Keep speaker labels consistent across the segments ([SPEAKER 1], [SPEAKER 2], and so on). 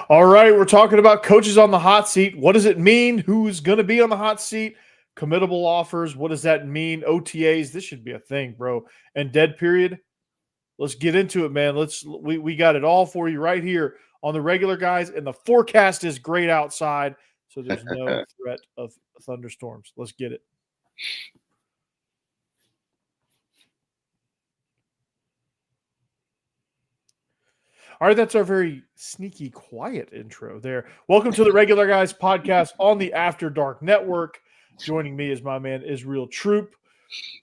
[SPEAKER 1] All right, we're talking about coaches on the hot seat. What does it mean? Who's going to be on the hot seat? Committable offers. What does that mean? OTAs. This should be a thing, bro. And dead period. Let's get into it, man. We got it all for you right here on the regular guys, and the forecast is great outside, so there's no threat of thunderstorms. Let's get it. All right, that's our very sneaky, quiet intro there. Welcome to the Regular Guys podcast on the After Dark Network. Joining me is my man, Israel Troop.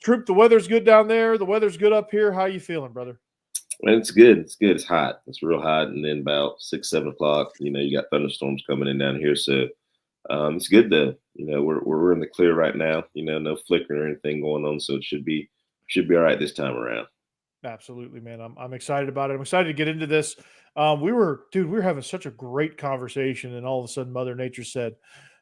[SPEAKER 1] Troop, the weather's good down there. The weather's good up here. How you feeling, brother?
[SPEAKER 2] It's good. It's good. It's hot. It's real hot. And then about 6, 7 o'clock, you got thunderstorms coming in down here. So it's good though. We're in the clear right now. No flickering or anything going on. So it should be all right this time around.
[SPEAKER 1] Absolutely, man. I'm excited about it. I'm excited to get into this. We were having such a great conversation, and all of a sudden Mother Nature said,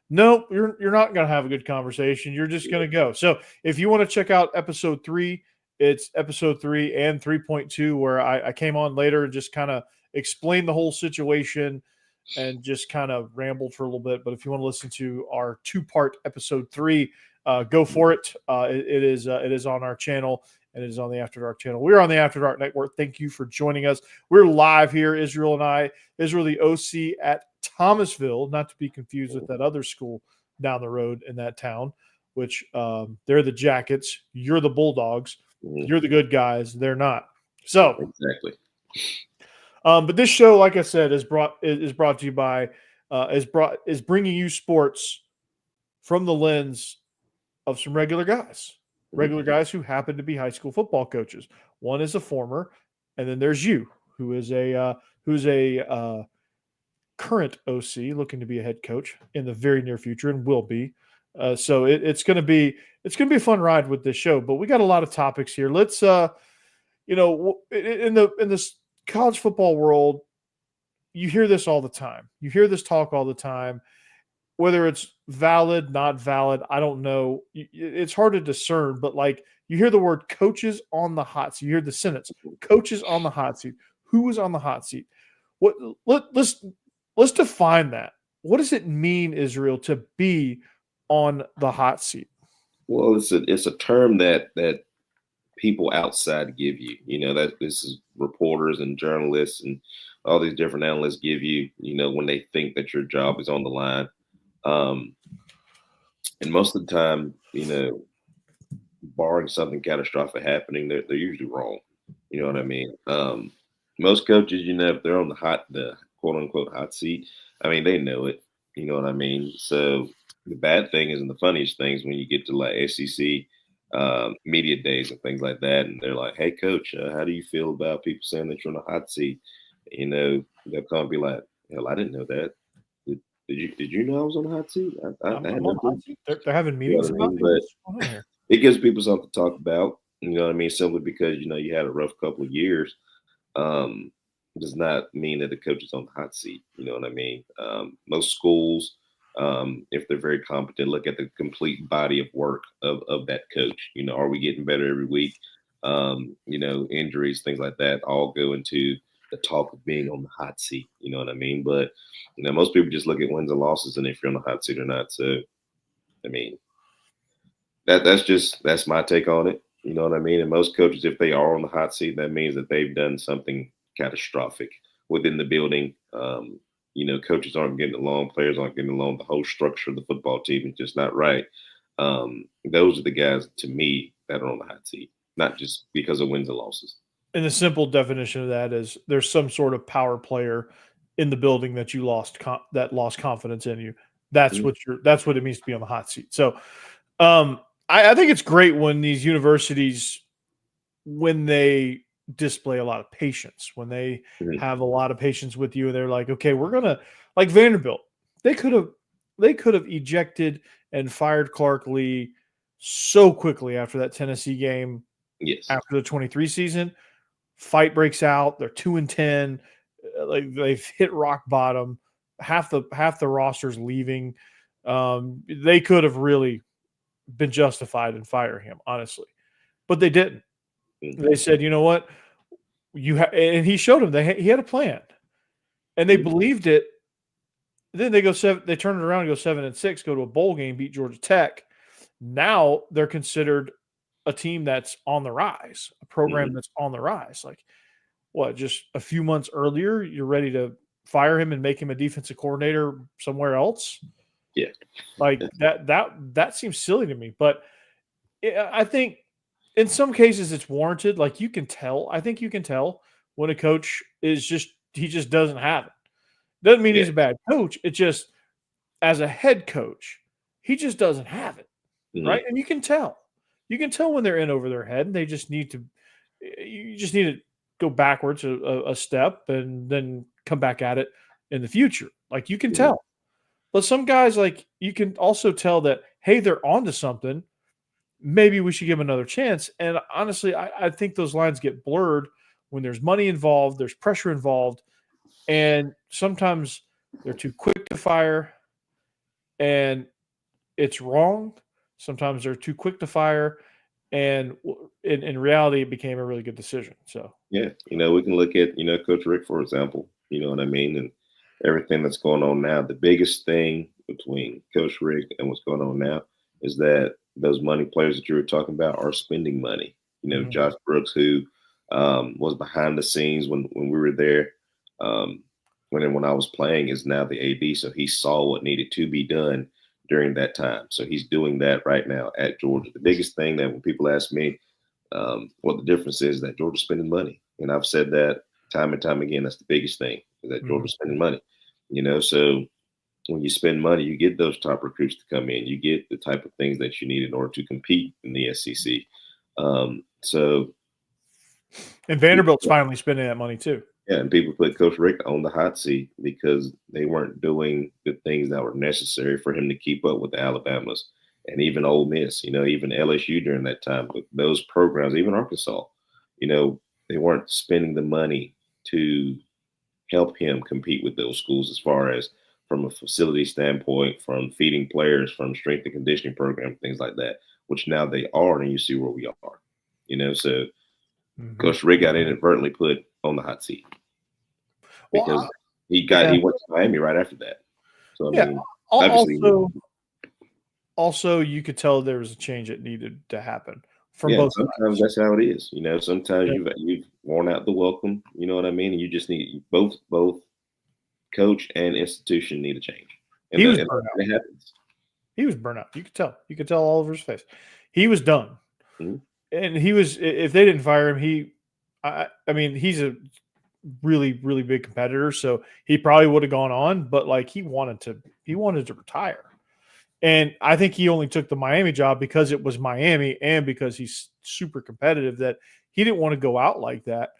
[SPEAKER 1] nope, you're not going to have a good conversation. You're just going to go. So if you want to check out episode 3, it's episode 3 and 3.2, where I came on later and just kind of explained the whole situation and just kind of rambled for a little bit. But if you want to listen to our 2-part episode 3, go for it. It is on our channel. And it is on the After Dark channel. We're on the After Dark Network. Thank you for joining us. We're live here, Israel and I. Israel, the OC at Thomasville, not to be confused with that other school down the road in that town, which they're the Jackets. You're the Bulldogs. You're the good guys. They're not. So
[SPEAKER 2] exactly.
[SPEAKER 1] But this show, like I said, is brought to you by is bringing you sports from the lens of some regular guys. Regular guys who happen to be high school football coaches. One is a former, and then there's you, who's a current OC looking to be a head coach in the very near future and will be. So it's going to be a fun ride with this show. But we got a lot of topics here. Let's in this college football world, you hear this all the time. You hear this talk all the time. Whether it's valid, not valid, I don't know. It's hard to discern, but like you hear the word coaches on the hot seat. You hear the sentence, coaches on the hot seat. Who is on the hot seat? Let's define that. What does it mean, Israel, to be on the hot seat?
[SPEAKER 2] Well, it's a term that people outside give you. That this is reporters and journalists and all these different analysts give you, when they think that your job is on the line. And most of the time, barring something catastrophic happening, they're usually wrong. You know what I mean? Most coaches, if they're on the quote unquote hot seat, I mean, they know it. You know what I mean? So the bad thing is, and the funniest things when you get to like SEC media days and things like that, and they're like, "Hey, coach, how do you feel about people saying that you're on the hot seat?" They'll come and be like, "Hell, I didn't know that. Did you know I was on the hot seat?
[SPEAKER 1] I'm on the hot seat. They're having meetings about
[SPEAKER 2] it. But it gives people something to talk about. You know what I mean? Simply because you had a rough couple of years, does not mean that the coach is on the hot seat. You know what I mean? Most schools, if they're very competent, look at the complete body of work of that coach. Are we getting better every week? Injuries, things like that, all go into the talk of being on the hot seat. You know what I mean? But most people just look at wins and losses and if you're on the hot seat or not. So I mean, that's my take on it. You know what I mean? And most coaches, if they are on the hot seat, that means that they've done something catastrophic within the building. Coaches aren't getting along, players aren't getting along, the whole structure of the football team is just not right. Those are the guys, to me, that are on the hot seat, not just because of wins and losses.
[SPEAKER 1] And the simple definition of that is there's some sort of power player in the building that you lost confidence in you. That's what it means to be on the hot seat. So I think it's great when these universities, when they display a lot of patience, when they have a lot of patience with you, and they're like, okay, we're gonna, like Vanderbilt, they could have ejected and fired Clark Lee so quickly after that Tennessee game.
[SPEAKER 2] Yes.
[SPEAKER 1] After the 23 season, fight breaks out. They're 2-10. Like they've hit rock bottom. Half the roster's leaving. They could have really been justified in firing him, honestly, but they didn't. They said, you know what, and he showed them he had a plan, and they believed it Then they go they turn it around and go 7-6, go to a bowl game, beat Georgia Tech. Now they're considered a team that's on the rise, a program that's on the rise. Like, what, just a few months earlier, you're ready to fire him and make him a defensive coordinator somewhere else?
[SPEAKER 2] Yeah.
[SPEAKER 1] Like that seems silly to me. But I think in some cases it's warranted. Like, you can tell. I think you can tell when a coach is he just doesn't have it. Doesn't mean
[SPEAKER 2] Yeah.
[SPEAKER 1] he's a bad coach. It just, as a head coach, he just doesn't have it, right? And you can tell. You can tell when they're in over their head, and they just need to. You just need to go backwards a step and then come back at it in the future. Like, you can tell. But some guys, like, you can also tell that, hey, they're onto something. Maybe we should give them another chance. And honestly, I think those lines get blurred when there's money involved, there's pressure involved, and sometimes they're too quick to fire, and it's wrong. Sometimes they're too quick to fire, and in reality, it became a really good decision. So
[SPEAKER 2] Yeah, we can look at, Coach Rick, for example, you know what I mean? And everything that's going on now. The biggest thing between Coach Rick and what's going on now is that those money players that you were talking about are spending money. Josh Brooks, who was behind the scenes when we were there, when I was playing, is now the AD. So he saw what needed to be done during that time. So he's doing that right now at Georgia. The biggest thing that when people ask me what the difference is, that Georgia's spending money. And I've said that time and time again. That's the biggest thing, is that Georgia's spending money. So when you spend money, you get those top recruits to come in. You get the type of things that you need in order to compete in the SEC.
[SPEAKER 1] And Vanderbilt's finally spending that money too.
[SPEAKER 2] Yeah, and people put Coach Rick on the hot seat because they weren't doing the things that were necessary for him to keep up with the Alabamas and even Ole Miss, even LSU during that time. But those programs, even Arkansas, they weren't spending the money to help him compete with those schools as far as from a facility standpoint, from feeding players, from strength and conditioning program, things like that, which now they are, and you see where we are. So Coach Rick got inadvertently put on the hot seat because he went to Miami right after that. So I mean, obviously,
[SPEAKER 1] also you could tell there was a change that needed to happen from both
[SPEAKER 2] sometimes
[SPEAKER 1] sides.
[SPEAKER 2] That's how it is. Sometimes you've worn out the welcome. You know what I mean? And you just need both coach and institution need a change. And
[SPEAKER 1] he was burnt out.
[SPEAKER 2] It happens.
[SPEAKER 1] He was burnt out. You could tell. You could tell all over his face. He was done. And he was. If they didn't fire him, I mean, he's a really, really big competitor, so he probably would have gone on. But like, he wanted to retire. And I think he only took the Miami job because it was Miami and because he's super competitive, that he didn't want to go out like that.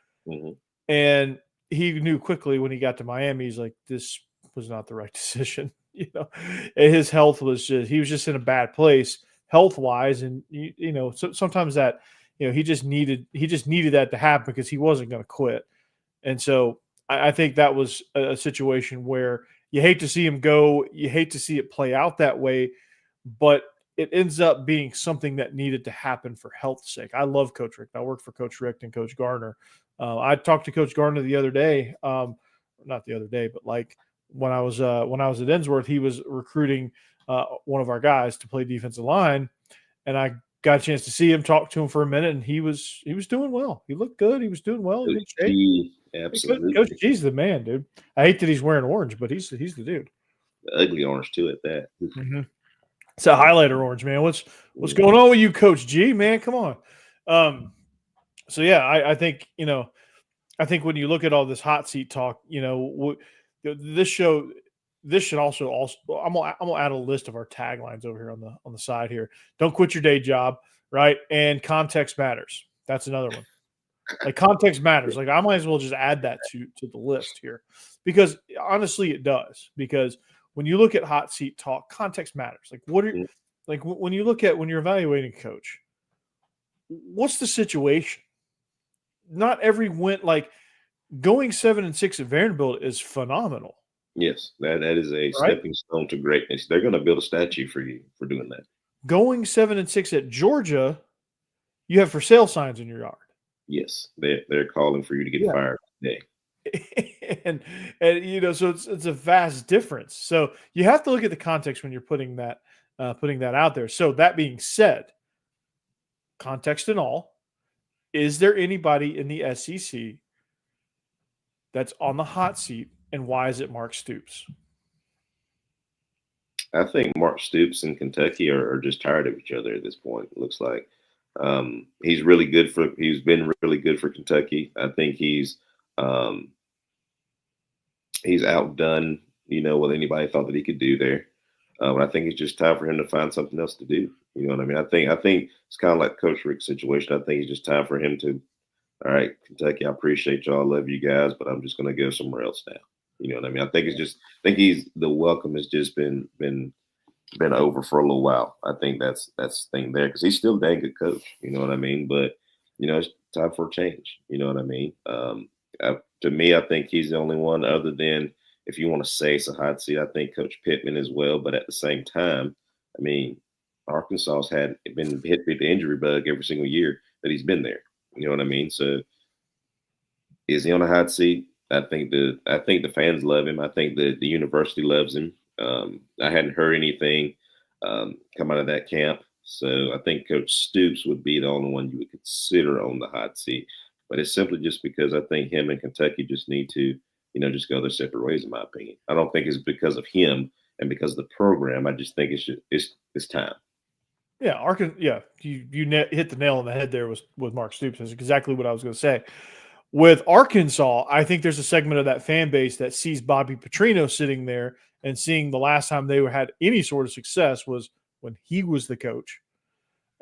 [SPEAKER 1] And he knew quickly when he got to Miami, he's like, this was not the right decision. And his health was he was just in a bad place health wise. And, so sometimes that, he just needed that to happen because he wasn't going to quit. And so I think that was a situation where you hate to see him go. You hate to see it play out that way, but it ends up being something that needed to happen for health's sake. I love Coach Rick. I worked for Coach Rick and Coach Garner. I talked to Coach Garner the other day, not the other day, but like when I was at Ensworth, he was recruiting one of our guys to play defensive line, and I got a chance to see him, talk to him for a minute, and he was doing well. He looked good. He was doing well. Good shape.
[SPEAKER 2] Absolutely.
[SPEAKER 1] Coach G's the man, dude. I hate that he's wearing orange, but he's the dude.
[SPEAKER 2] The ugly orange too at that.
[SPEAKER 1] It's a highlighter orange, man. What's going on with you, Coach G, man? Come on. So yeah, I think, I think when you look at all this hot seat talk, this should also I'm gonna add a list of our taglines over here on the side here. Don't quit your day job, right? And context matters. That's another one. Like, context matters. Like, I might as well just add that to the list here, because honestly it does. Because when you look at hot seat talk, context matters. Like, when you're evaluating a coach, what's the situation? Not every win, like going 7-6 at Vanderbilt is phenomenal.
[SPEAKER 2] Yes, that is a stepping stone to greatness. They're going to build a statue for you for doing that.
[SPEAKER 1] Going 7-6 at Georgia, you have for sale signs in your yard.
[SPEAKER 2] Yes, they're calling for you to get fired today.
[SPEAKER 1] and so it's a vast difference. So you have to look at the context when you're putting that out there. So that being said, context and all, is there anybody in the SEC that's on the hot seat, and why is it Mark Stoops?
[SPEAKER 2] I think Mark Stoops and Kentucky are just tired of each other at this point. It looks like he's really good for. He's been really good for Kentucky. I think um, he's outdone what anybody thought that he could do there. But I think it's just time for him to find something else to do. You know what I mean? I think it's kind of like Coach Rick's situation. I think it's just time for him to. All right, Kentucky, I appreciate y'all, love you guys, but I'm just going to go somewhere else now. You know what I mean? I think it's just. I think the welcome has just been over for a little while. I think that's the thing there because he's still a dang good coach. You know what I mean? But it's time for a change. You know what I mean? To me, I think he's the only one other than if you want to say it's a hot seat. I think Coach Pittman as well. But at the same time, I mean, Arkansas's had been hit with the injury bug every single year that he's been there. You know what I mean? So is he on a hot seat? I think the fans love him. I think the university loves him. I hadn't heard anything come out of that camp. So I think Coach Stoops would be the only one you would consider on the hot seat. But it's simply just because I think him and Kentucky just need to, just go their separate ways, in my opinion. I don't think it's because of him and because of the program. I just think it's time.
[SPEAKER 1] Yeah, you hit the nail on the head there with Mark Stoops. That's exactly what I was going to say. With Arkansas, I think there's a segment of that fan base that sees Bobby Petrino sitting there and seeing the last time they had any sort of success was when he was the coach.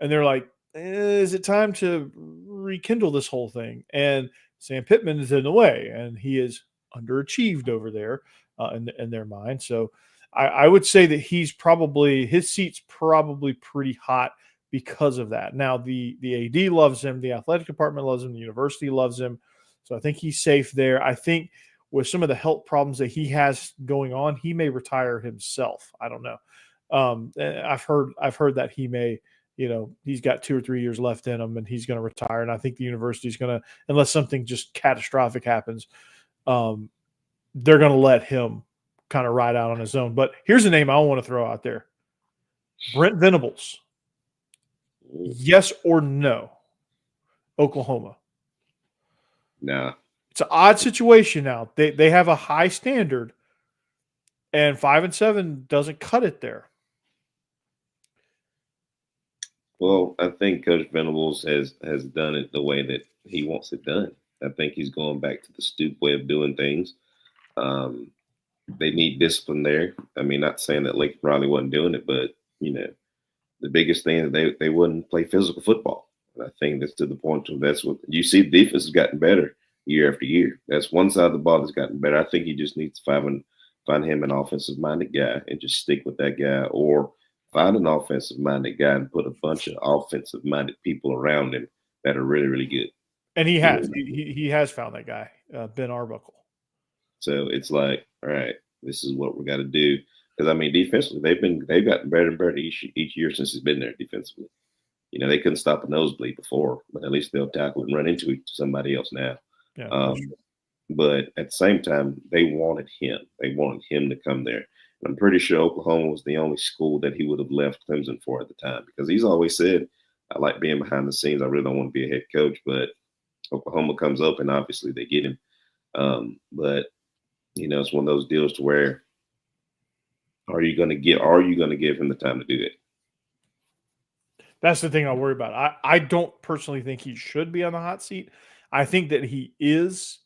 [SPEAKER 1] And they're like, is it time to rekindle this whole thing? And Sam Pittman is in the way, and he is underachieved over there in their mind. So I would say that his seat's probably pretty hot because of that. Now, the AD loves him, the athletic department loves him, the university loves him. So I think he's safe there. I think with some of the health problems that he has going on, he may retire himself. I don't know. I've heard that he may, he's got 2 or 3 years left in him and he's going to retire. And I think the university's going to, unless something just catastrophic happens, they're going to let him kind of ride out on his own. But here's a name I want to throw out there. Brent Venables. Yes or no? Oklahoma.
[SPEAKER 2] No.
[SPEAKER 1] It's an odd situation now. They have a high standard, and 5-7 doesn't cut it there.
[SPEAKER 2] Well, I think Coach Venables has done it the way that he wants it done. I think he's going back to the Stoop way of doing things. They need discipline there. I mean, not saying that Lake Riley wasn't doing it, but the biggest thing is they wouldn't play physical football. And I think that's to the point where that's what you see. The defense has gotten better year after year. That's one side of the ball that's gotten better. I think he just needs to find him an offensive-minded guy and just stick with that guy, or find an offensive-minded guy and put a bunch of offensive-minded people around him that are really, really good.
[SPEAKER 1] And he has. He has found that guy, Ben Arbuckle.
[SPEAKER 2] So it's like, all right, this is what we got to do. Because I mean, defensively, they've gotten better and better each year since he's been there defensively. They couldn't stop a nosebleed before, but at least they'll tackle and run into somebody else now.
[SPEAKER 1] Yeah,
[SPEAKER 2] but at the same time, they wanted him. They wanted him to come there. And I'm pretty sure Oklahoma was the only school that he would have left Clemson for at the time, because he's always said, I like being behind the scenes. I really don't want to be a head coach, but Oklahoma comes up and obviously they get him. But it's one of those deals to where are you going to give him the time to do it?
[SPEAKER 1] That's the thing I worry about. I don't personally think he should be on the hot seat. I think that he is,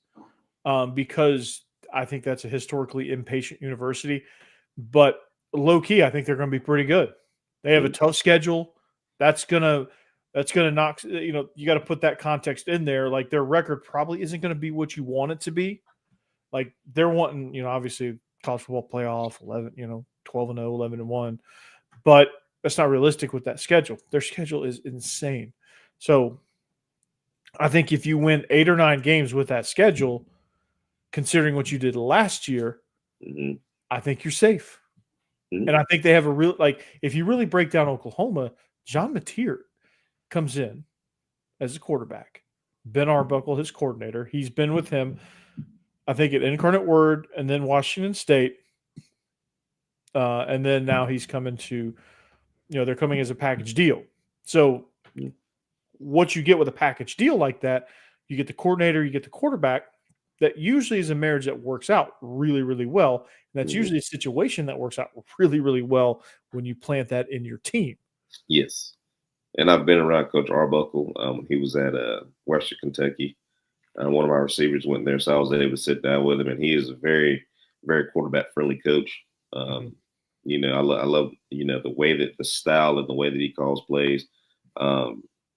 [SPEAKER 1] because I think that's a historically impatient university. But low key, I think they're going to be pretty good. They have a tough schedule. That's gonna knock. You got to put that context in there. Like, their record probably isn't going to be what you want it to be. Like, they're wanting, obviously college football playoff 11, 12-0, 11-1, but that's not realistic with that schedule. Their schedule is insane. So I think if you win 8 or 9 games with that schedule, considering what you did last year, I think you're safe. And I think they have a real, if you really break down Oklahoma, John Mateer comes in as a quarterback. Ben Arbuckle, his coordinator, he's been with him I think at Incarnate Word, and then Washington State, and then now he's coming to, they're coming as a package deal. So
[SPEAKER 2] Mhm.
[SPEAKER 1] what you get with a package deal like that, you get the coordinator, you get the quarterback. That usually is a marriage that works out really, really well. And that's
[SPEAKER 2] Mhm.
[SPEAKER 1] usually a situation that works out really, really well when you plant that in your team.
[SPEAKER 2] Yes. And I've been around Coach Arbuckle. He was at Western Kentucky. One of my receivers went there, so I was able to sit down with him, and he is a very, very quarterback friendly coach.
[SPEAKER 1] Mhm.
[SPEAKER 2] I love the way that the style and the way that he calls plays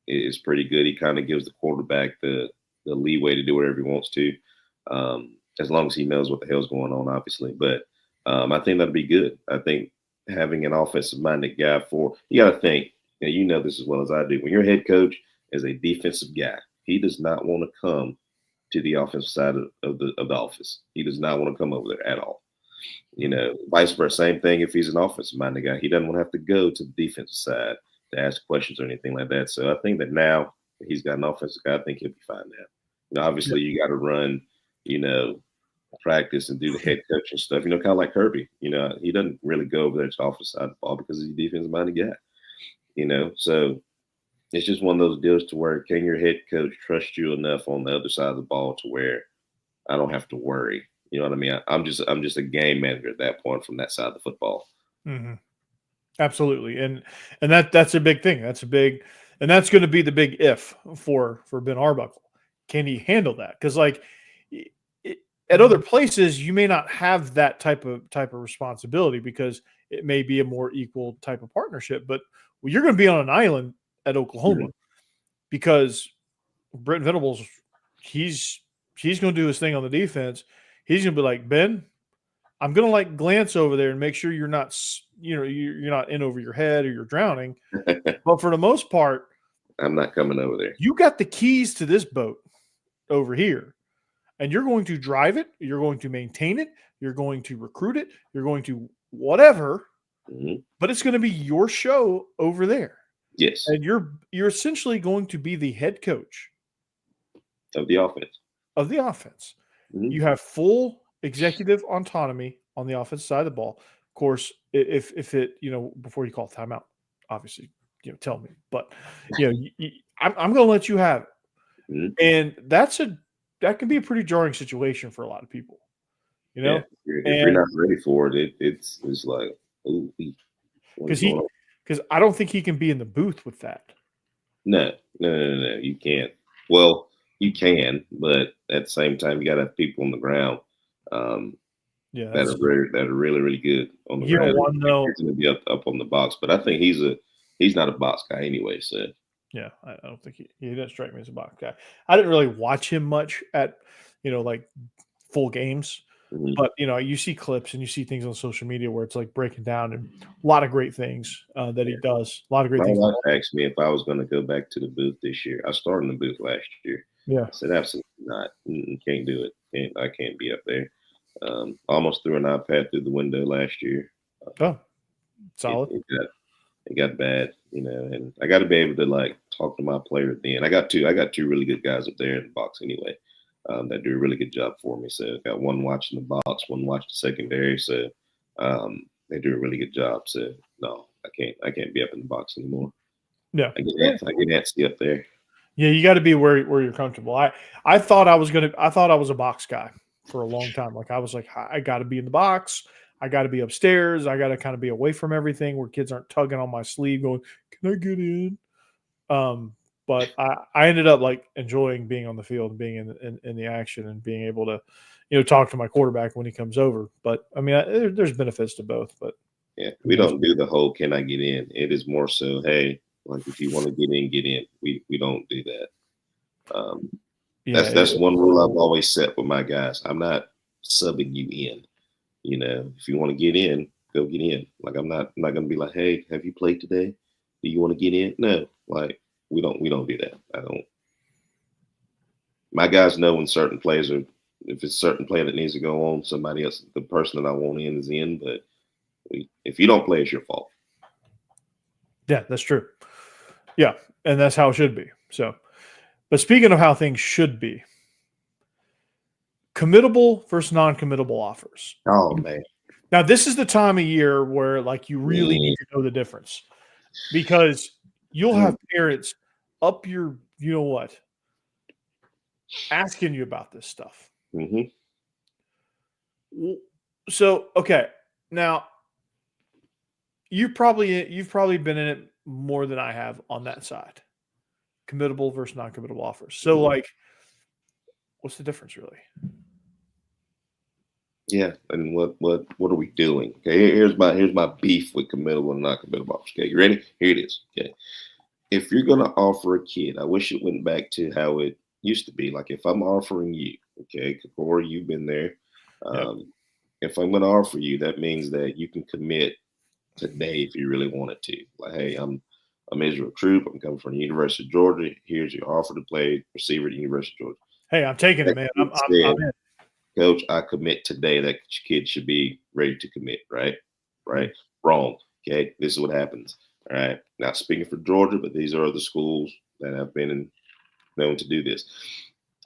[SPEAKER 2] is pretty good. He kind of gives the quarterback the leeway to do whatever he wants to, as long as he knows what the hell's going on, obviously. But I think that'd be good. I think having an offensive minded guy you got to think, and you know this as well as I do. When your head coach is a defensive guy, he does not want to come to the offensive side of the office. He does not want to come over there at all. Vice versa. Same thing if he's an offensive minded guy. He doesn't want to have to go to the defensive side to ask questions or anything like that. So I think that now he's got an offensive guy, I think he'll be fine now. Obviously you got to run, practice and do the head coaching stuff, kind of like Kirby. He doesn't really go over there to the offensive side of the ball because he's a defensive minded guy, so it's just one of those deals to where can your head coach trust you enough on the other side of the ball to where I don't have to worry. You know what I mean? I'm just a game manager at that point from that side of the football.
[SPEAKER 1] Mm-hmm. Absolutely, and that's a big thing. And that's going to be the big if for Ben Arbuckle. Can he handle that? Because at other places, you may not have that type of responsibility because it may be a more equal type of partnership. But you're going to be on an island at Oklahoma
[SPEAKER 2] Mhm.
[SPEAKER 1] because Brent Venables, he's going to do his thing on the defense. He's going to be like, Ben, I'm going to glance over there and make sure you're not, you're not in over your head or you're drowning. But for the most part,
[SPEAKER 2] I'm not coming over there.
[SPEAKER 1] you got the keys to this boat over here, and you're going to drive it. You're going to maintain it. You're going to recruit it. You're going to whatever,
[SPEAKER 2] Mhm.
[SPEAKER 1] but it's going to be your show over there.
[SPEAKER 2] Yes,
[SPEAKER 1] And you're essentially going to be the head coach
[SPEAKER 2] of the offense.
[SPEAKER 1] of the offense.
[SPEAKER 2] Mhm.
[SPEAKER 1] You have full executive autonomy on the offense side of the ball. Of course, if it, before you call timeout, obviously, tell me. But I'm going to let you have it,
[SPEAKER 2] Mhm.
[SPEAKER 1] and that can be a pretty jarring situation for a lot of people,
[SPEAKER 2] Yeah, if you're
[SPEAKER 1] and
[SPEAKER 2] not ready for it, it's like, ooh, what is
[SPEAKER 1] because
[SPEAKER 2] going on?
[SPEAKER 1] I don't think he can be in the booth with that.
[SPEAKER 2] No, no, no, no, no, you can't. Well, you can, but at the same time, you got to have people on the ground um,
[SPEAKER 1] Yeah,
[SPEAKER 2] that
[SPEAKER 1] that's
[SPEAKER 2] are really, really good on the
[SPEAKER 1] you don't
[SPEAKER 2] ground.
[SPEAKER 1] want to know.
[SPEAKER 2] You're going to be up on the box, but I think he's not a box guy anyway. So
[SPEAKER 1] Yeah, I don't think he doesn't strike me as a box guy. I didn't really watch him much at like full games,
[SPEAKER 2] mhm.
[SPEAKER 1] but you see clips and you see things on social media where it's breaking down and a lot of great things that he
[SPEAKER 2] Yeah.
[SPEAKER 1] does. A lot of great
[SPEAKER 2] My
[SPEAKER 1] things.
[SPEAKER 2] wife asked me if I was going to go back to the booth this year. I started in the booth last year.
[SPEAKER 1] Yeah.
[SPEAKER 2] I said absolutely not. Can't do it. I can't be up there. Almost threw an iPad through the window last year.
[SPEAKER 1] Oh,
[SPEAKER 2] It,
[SPEAKER 1] solid.
[SPEAKER 2] it got it got bad, and I got to be able to talk to my players. Then I got two really good guys up there in the box anyway, that do a really good job for me. So I got one watching the box, one watching the secondary. So they do a really good job. So no, I can't be up in the box anymore.
[SPEAKER 1] Yeah.
[SPEAKER 2] I get antsy up there.
[SPEAKER 1] Yeah, you got to be where you're comfortable. I thought I was a box guy for a long time. I was like, I got to be in the box. I got to be upstairs. I got to kind of be away from everything where kids aren't tugging on my sleeve, going, "Can I get in?" Um, but I ended up enjoying being on the field and being in the action and being able to, talk to my quarterback when he comes over. But I mean, there's benefits to both. But
[SPEAKER 2] Yeah, we don't do the whole "can I get in." It is more so, hey, if you want to get in, get in. We don't do that. Um,
[SPEAKER 1] yeah,
[SPEAKER 2] that's one rule I've always set with my guys. I'm not subbing you in. If you want to get in, go get in. I'm not gonna be like, hey, have you played today? Do you want to get in? No, we don't do that. I don't. My guys know when certain plays are. If it's a certain play that needs to go on, somebody else, the person that I want in is in. But if you don't play, it's your fault.
[SPEAKER 1] yeah, that's true. Yeah, and that's how it should be. So, but speaking of how things should be, committable versus non-committable offers.
[SPEAKER 2] Oh man.
[SPEAKER 1] Now, this is the time of year where like you really need to know the difference, because you'll have parents up your, you know what, asking you about this stuff.
[SPEAKER 2] Mm-hmm.
[SPEAKER 1] So, okay, now you've probably been in it more than I have on that side, committable versus non-committable offers. So, like, what's the difference really?
[SPEAKER 2] Yeah, and what are we doing? Okay, here's my beef with committable and non-committable offers. Okay, you ready? Here it is. Okay, if you're gonna offer a kid, I wish it went back to how it used to be. Like if I'm offering you, okay, Corey, you've been there.
[SPEAKER 1] Yep.
[SPEAKER 2] If I'm gonna offer you, that means that you can commit today if you really wanted to. Like, hey, I'm Israel Troop. I'm coming from the University of Georgia. Here's your offer to play receiver at the University of Georgia.
[SPEAKER 1] Hey, I'm taking it, man. I'm in.
[SPEAKER 2] Coach, I commit today that kid should be ready to commit, right? Right? Wrong. Okay, this is what happens. All right. Not speaking for Georgia, but these are the schools that have been known to do this.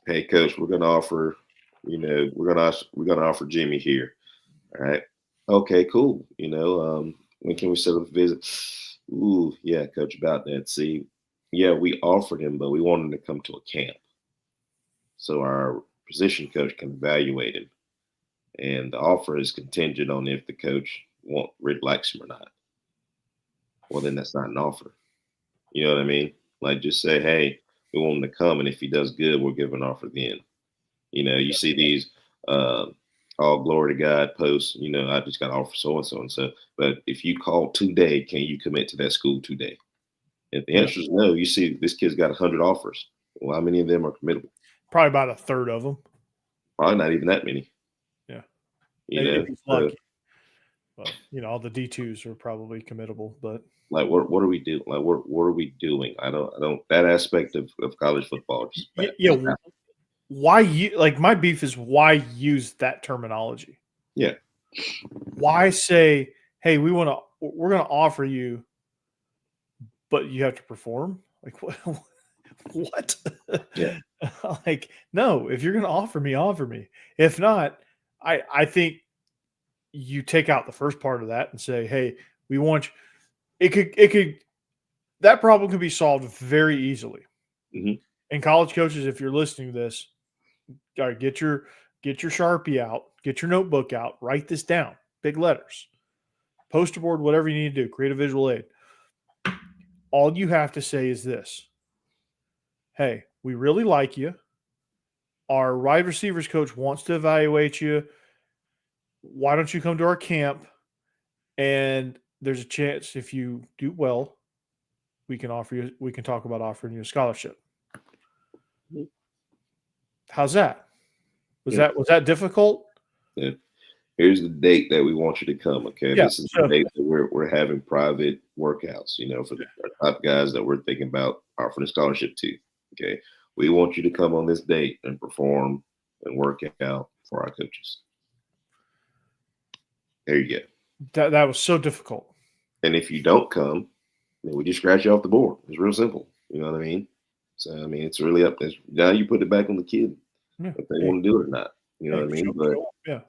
[SPEAKER 2] Hey, coach, we're gonna offer, we're gonna offer Jimmy here. All right. Okay, cool. When can we set up a visit? Ooh, yeah, coach, about that. See, yeah, we offered him, but we wanted him to come to a camp. So our position coach can evaluate him. And the offer is contingent on if the coach really likes him or not. Well, then that's not an offer. You know what I mean? Like just say, hey, we want him to come, and if he does good, we'll give an offer then. You see these all glory to God posts, I just got offer so and so and so. But if you call today, can you commit to that school today? If the answer is no, you see this kid's got 100 offers. Well, how many of them are committable?
[SPEAKER 1] Probably about a third of them.
[SPEAKER 2] Probably not even that many.
[SPEAKER 1] Yeah.
[SPEAKER 2] If
[SPEAKER 1] he's lucky. Well, all the D2s are probably committable, but
[SPEAKER 2] like what are we doing? Like what are we doing? I don't that aspect of college football.
[SPEAKER 1] Why you like my beef is why use that terminology?
[SPEAKER 2] Yeah.
[SPEAKER 1] Why say, hey, we're gonna offer you, but you have to perform? Like what?
[SPEAKER 2] Yeah.
[SPEAKER 1] Like, no, if you're gonna offer me. If not, I think you take out the first part of that and say, hey, we want you. It could that problem can be solved very easily.
[SPEAKER 2] Mm-hmm.
[SPEAKER 1] And college coaches, if you're listening to this, all right, get your Sharpie out, get your notebook out, write this down, big letters, poster board, whatever you need to do, create a visual aid. All you have to say is this: hey, we really like you. Our wide receivers coach wants to evaluate you. Why don't you come to our camp? And there's a chance if you do well, we can talk about offering you a scholarship. How's that? Was that difficult?
[SPEAKER 2] Yeah. Here's the date that we want you to come. Okay,
[SPEAKER 1] yeah,
[SPEAKER 2] this is the date that we're having private workouts. For the top guys that we're thinking about offering a scholarship to. Okay, we want you to come on this date and perform and work out for our coaches. There you
[SPEAKER 1] go. That was so difficult.
[SPEAKER 2] And if you don't come, then we just scratch you off the board. It's real simple. You know what I mean? So it's really up there. Now you put it back on the kid if they want to do it or not. You know what I mean? But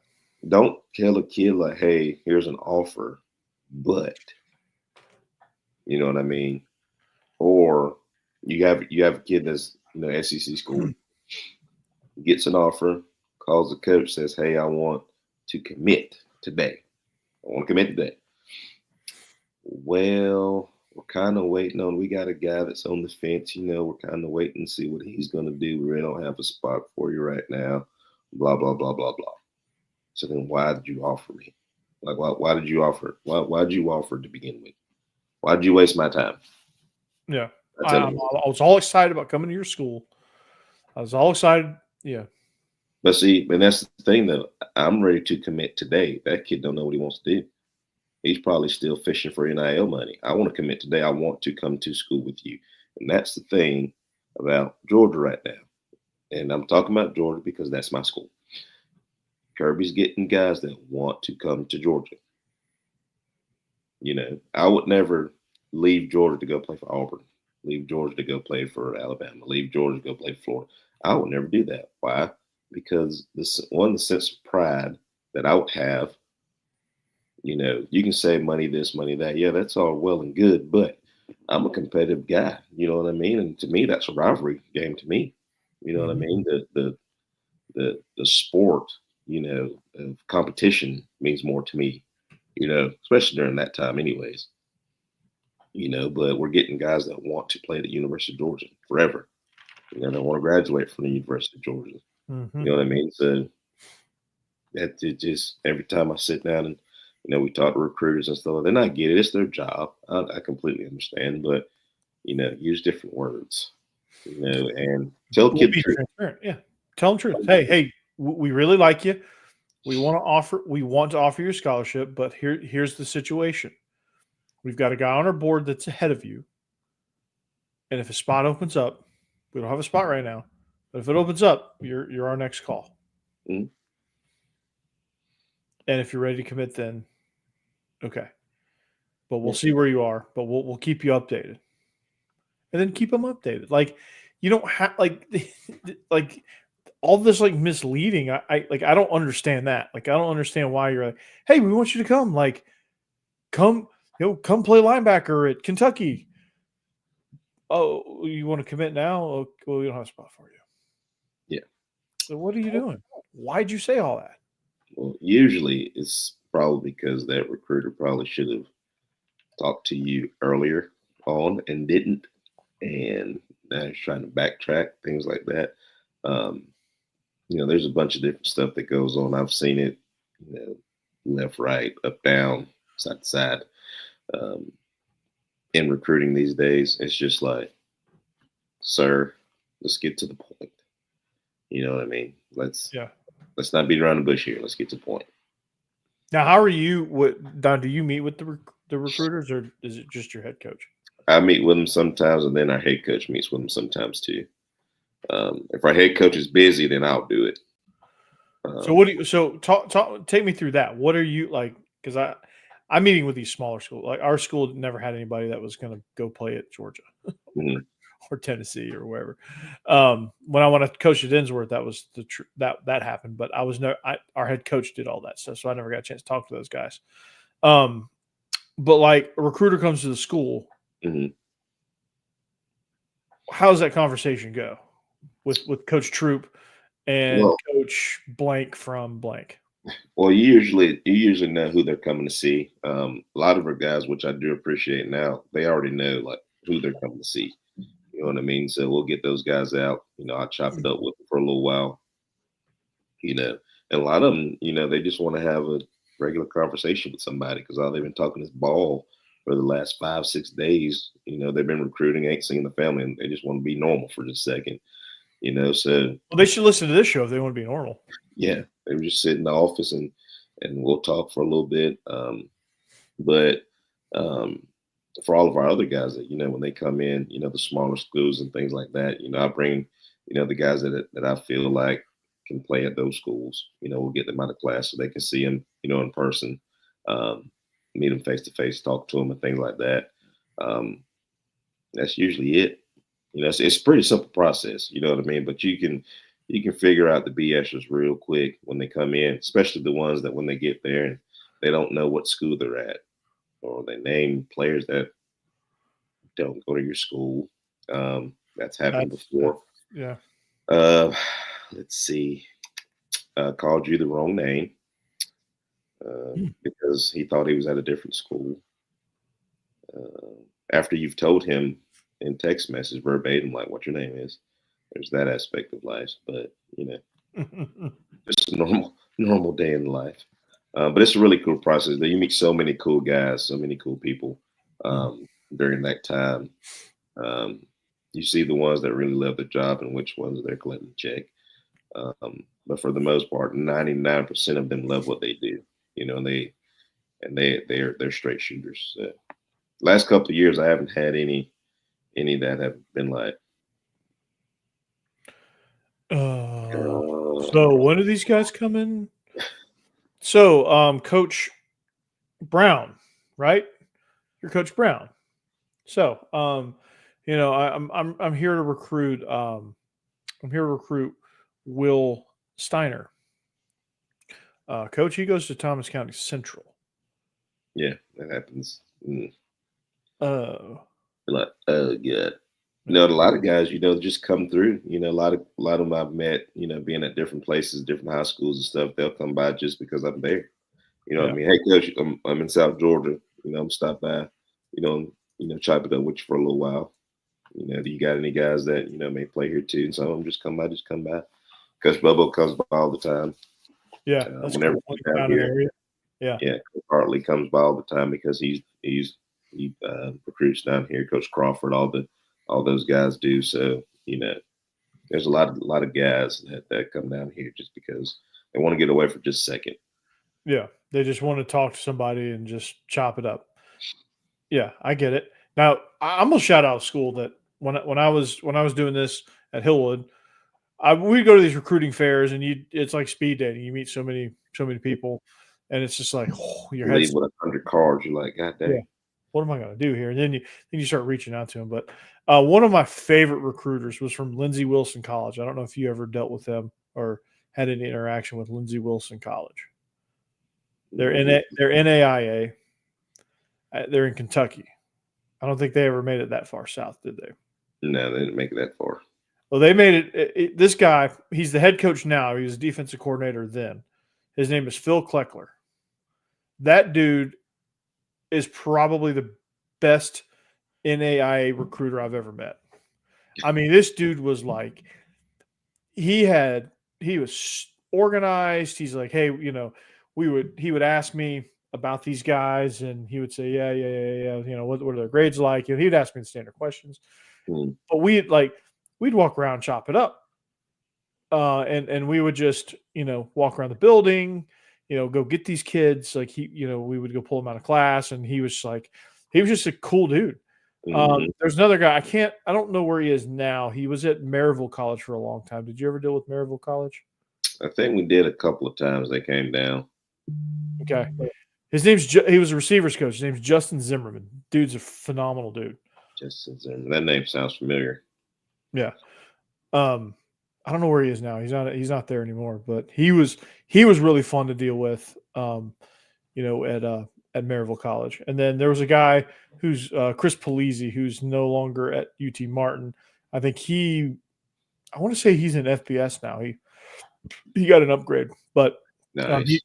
[SPEAKER 2] don't tell a kid like, hey, here's an offer, but you know what I mean? Or you have a kid that's SEC school, gets an offer, calls the coach, says, hey, I want to commit today. I want to commit today. Well, we're kind of waiting on. We got a guy that's on the fence. We're kind of waiting to see what he's going to do. We really don't have a spot for you right now. Blah blah blah blah blah. So then, why did you offer me? Like, why did you offer? Why did you offer to begin with? Why did you waste my time?
[SPEAKER 1] Yeah, I was all excited about coming to your school. I was all excited. Yeah.
[SPEAKER 2] But see, and that's the thing though. I'm ready to commit today. That kid don't know what he wants to do. He's probably still fishing for NIL money. I want to commit today. I want to come to school with you. And that's the thing about Georgia right now. And I'm talking about Georgia because that's my school. Kirby's getting guys that want to come to Georgia. I would never leave Georgia to go play for Auburn, leave Georgia to go play for Alabama, leave Georgia to go play for Florida. I would never do that. Why? because the sense of pride that I would have. You can say money this, money that. Yeah, that's all well and good, but I'm a competitive guy. You know what I mean? And to me, that's a rivalry game. To me, you know what I
[SPEAKER 1] Mhm.
[SPEAKER 2] mean? The sport, of competition means more to me. Especially during that time, anyways. But we're getting guys that want to play at the University of Georgia forever. They want to graduate from the University of Georgia. You
[SPEAKER 1] Mhm.
[SPEAKER 2] know what I mean? So that it just every time I sit down and we talk to recruiters and stuff, then I get it. It's their job. I completely understand, but use different words. And tell
[SPEAKER 1] We'll
[SPEAKER 2] kid the
[SPEAKER 1] be
[SPEAKER 2] truth.
[SPEAKER 1] transparent. Yeah. Tell them truth. Hey, we really like you. We want to offer you a scholarship, but here's the situation. We've got a guy on our board that's ahead of you. And if a spot opens up, we don't have a spot right now, but if it opens up, you're our next call.
[SPEAKER 2] Mhm.
[SPEAKER 1] And if you're ready to commit, then okay. But we'll
[SPEAKER 2] Yeah.
[SPEAKER 1] see where you are, but we'll keep you updated. And then keep them updated. Like you don't have like all this like misleading. I don't understand that. Like I don't understand why you're like, hey, we want you to come. Like come, come play linebacker at Kentucky. Oh, you want to commit now? Oh, well, we don't have a spot for you.
[SPEAKER 2] Yeah.
[SPEAKER 1] So what are you doing? Why'd you say all that?
[SPEAKER 2] Well, usually it's probably because that recruiter probably should have talked to you earlier on and didn't, and now he's trying to backtrack things like that. Um, there's a bunch of different stuff that goes on. I've seen it, left, right, up, down, side to side. Um, in recruiting these days, it's just like, sir, let's get to the point. You know what I mean?
[SPEAKER 1] Yeah.
[SPEAKER 2] Let's not beat around the bush here. Let's get to the point.
[SPEAKER 1] Now, how are you? What Don? Do you meet with the recruiters, or is it just your head coach?
[SPEAKER 2] I meet with them sometimes, and then our head coach meets with them sometimes too. If our head coach is busy, then I'll do it.
[SPEAKER 1] So what do you? So take me through that. What are you like? Because I'm meeting with these smaller schools. Like our school never had anybody that was going to go play at Georgia
[SPEAKER 2] Mhm.
[SPEAKER 1] or Tennessee or wherever. When I want to coach at Innsworth, that was that happened. But I was no, our head coach did all that stuff, so I never got a chance to talk to those guys. But like a recruiter comes to the school,
[SPEAKER 2] Mhm.
[SPEAKER 1] how does that conversation go with Coach Troop and
[SPEAKER 2] Well,
[SPEAKER 1] Coach Blank from Blank?
[SPEAKER 2] you usually know who they're coming to see. A lot of our guys, which I do appreciate now, they already know like who they're coming to see. You know what I mean? So we'll get those guys out. I'll chop it up with them for a little while. And a lot of them, they just want to have a regular conversation with somebody because all they've been talking is ball for the last 5, 6 days. They've been recruiting, ain't seen the family, and they just want to be normal for just a second. So
[SPEAKER 1] Well, they should listen to this show if they want to be normal.
[SPEAKER 2] yeah, they would just sit in the office and we'll talk for a little bit. But for all of our other guys that when they come in, the smaller schools and things like that, I bring the guys that I feel like can play at those schools. We'll get them out of class so they can see them, in person, um, meet them face to face, talk to them, and things like that. That's usually it. It's a pretty simple process. You know what I mean? But you can figure out the BSers real quick when they come in, especially the ones that when they get there and they don't know what school they're at, or they name players that don't go to your school. That's happened
[SPEAKER 1] That's
[SPEAKER 2] before.
[SPEAKER 1] yeah.
[SPEAKER 2] Uh, let's see. Called you the wrong name because he thought he was at a different school. After you've told him in text message verbatim, like what your name is, there's that aspect of life. But just a normal day in life. But it's a really cool process. You meet so many cool guys, so many cool people during that time. Um, you see the ones that really love the job and which ones they're collecting the check. But for the most part, 99% of them love what they do. They're straight shooters. Last couple of years, I haven't had any that have been like.
[SPEAKER 1] So when do these guys come in? So, Coach Brown, right? You're Coach Brown. So, I'm here to recruit. I'm here to recruit Will Steiner. Coach, he goes to Thomas County Central.
[SPEAKER 2] Yeah, that happens.
[SPEAKER 1] Oh.
[SPEAKER 2] Like, oh, good. You know, a lot of guys, just come through. A lot of them I've met, being at different places, different high schools and stuff. They'll come by just because I'm there. What I mean? Hey, coach, I'm in South Georgia. I'm stop by. Chop it up with you for a little while. Do you got any guys that may play here too? And some of them just come by. Coach Bobo comes by all the time.
[SPEAKER 1] Yeah, that's
[SPEAKER 2] whenever
[SPEAKER 1] cool.
[SPEAKER 2] he's down here.
[SPEAKER 1] Yeah.
[SPEAKER 2] Coach Hartley comes by all the time because he recruits down here. Coach Crawford, all those guys do. So there's a lot of guys that come down here just because they want to get away for just a second.
[SPEAKER 1] Yeah, they just want to talk to somebody and just chop it up. Yeah, I get it. Now I'm gonna shout out a school that when I was doing this at Hillwood, we go to these recruiting fairs and it's like speed dating. You meet so many people, and it's just like your head.
[SPEAKER 2] Leave with 100 cards. You're like, God dang.
[SPEAKER 1] Yeah. What am I going to do here? And then you start reaching out to them. But one of my favorite recruiters was from Lindsey Wilson College. I don't know if you ever dealt with them or had any interaction with Lindsey Wilson College. They're NAIA. They're in Kentucky. I don't think they ever made it that far south, did they?
[SPEAKER 2] No, they didn't make it that far.
[SPEAKER 1] Well, they made it. This guy, he's the head coach now. He was a defensive coordinator then. His name is Phil Kleckler. That dude is probably the best NAIA recruiter I've ever met. I mean, this dude was like, he was organized. He's like, hey, he would ask me about these guys and he would say, yeah. What are their grades like? And he'd ask me the standard questions. But we'd walk around, chop it up. And we would just, walk around the building, go get these kids. Like we would go pull them out of class, and he was just a cool dude. There's another guy. I don't know where he is now. He was at Maryville College for a long time. Did you ever deal with Maryville College?
[SPEAKER 2] I think we did a couple of times. They came down.
[SPEAKER 1] Okay. He was a receivers coach. His name's Justin Zimmerman. Dude's a phenomenal dude.
[SPEAKER 2] Justin Zimmerman. That name sounds familiar.
[SPEAKER 1] Yeah. I don't know where he is now. He's not there anymore, but he was really fun to deal with, at Maryville College. And then there was a guy who's Chris Polizzi, who's no longer at UT Martin. I think I want to say he's in FBS now. He got an upgrade, but
[SPEAKER 2] nice.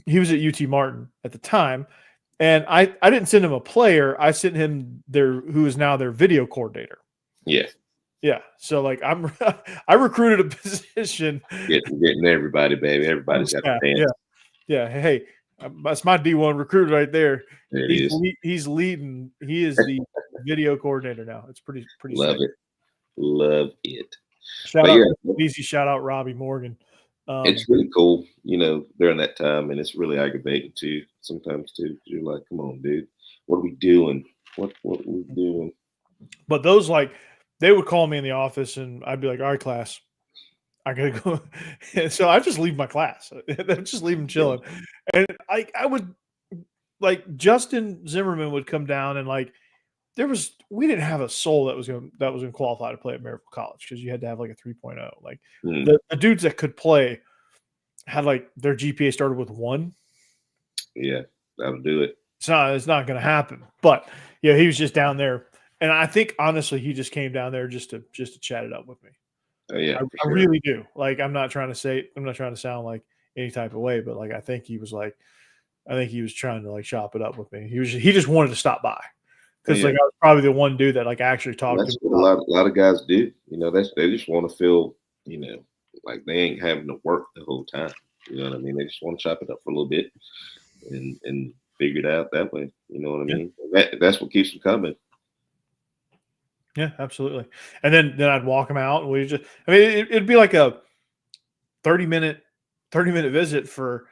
[SPEAKER 1] He was at UT Martin at the time. And I didn't send him a player. I sent him who is now their video coordinator.
[SPEAKER 2] Yeah.
[SPEAKER 1] Yeah, so I recruited a position.
[SPEAKER 2] Getting everybody, baby. Everybody's got the pants.
[SPEAKER 1] Yeah. Hey, that's my D1 recruiter right there.
[SPEAKER 2] There
[SPEAKER 1] he's leading. He is the video coordinator now. It's pretty.
[SPEAKER 2] Love
[SPEAKER 1] sick.
[SPEAKER 2] it. Love it.
[SPEAKER 1] Shout out Robbie Morgan.
[SPEAKER 2] It's really cool, during that time, and it's really aggravating too. Sometimes too, you're like, "Come on, dude, what are we doing? What are we doing?"
[SPEAKER 1] But those they would call me in the office, and I'd be like, "All right, class, I gotta go." And so I just leave my class. I just leave them chilling, and I would Justin Zimmerman would come down, and we didn't have a soul that was gonna qualify to play at Maryville College because you had to have a 3.0. The dudes that could play had their GPA started with 1.
[SPEAKER 2] Yeah, that'll do it.
[SPEAKER 1] It's not going to happen. But yeah, he was just down there, and I think honestly he just came down there just to chat it up with me.
[SPEAKER 2] Oh yeah,
[SPEAKER 1] I really do. I'm not trying to sound like any type of way, but I think he was trying to shop it up with me. He just wanted to stop by. Because I was probably the one dude that actually talked to me.
[SPEAKER 2] That's what a lot of guys do. They just want to feel, like they ain't having to work the whole time. You know what I mean? They just want to chop it up for a little bit and figure it out that way. You know what I mean? That's what keeps them coming.
[SPEAKER 1] Yeah, absolutely. And then I'd walk them out, and it'd be like a 30-minute visit for.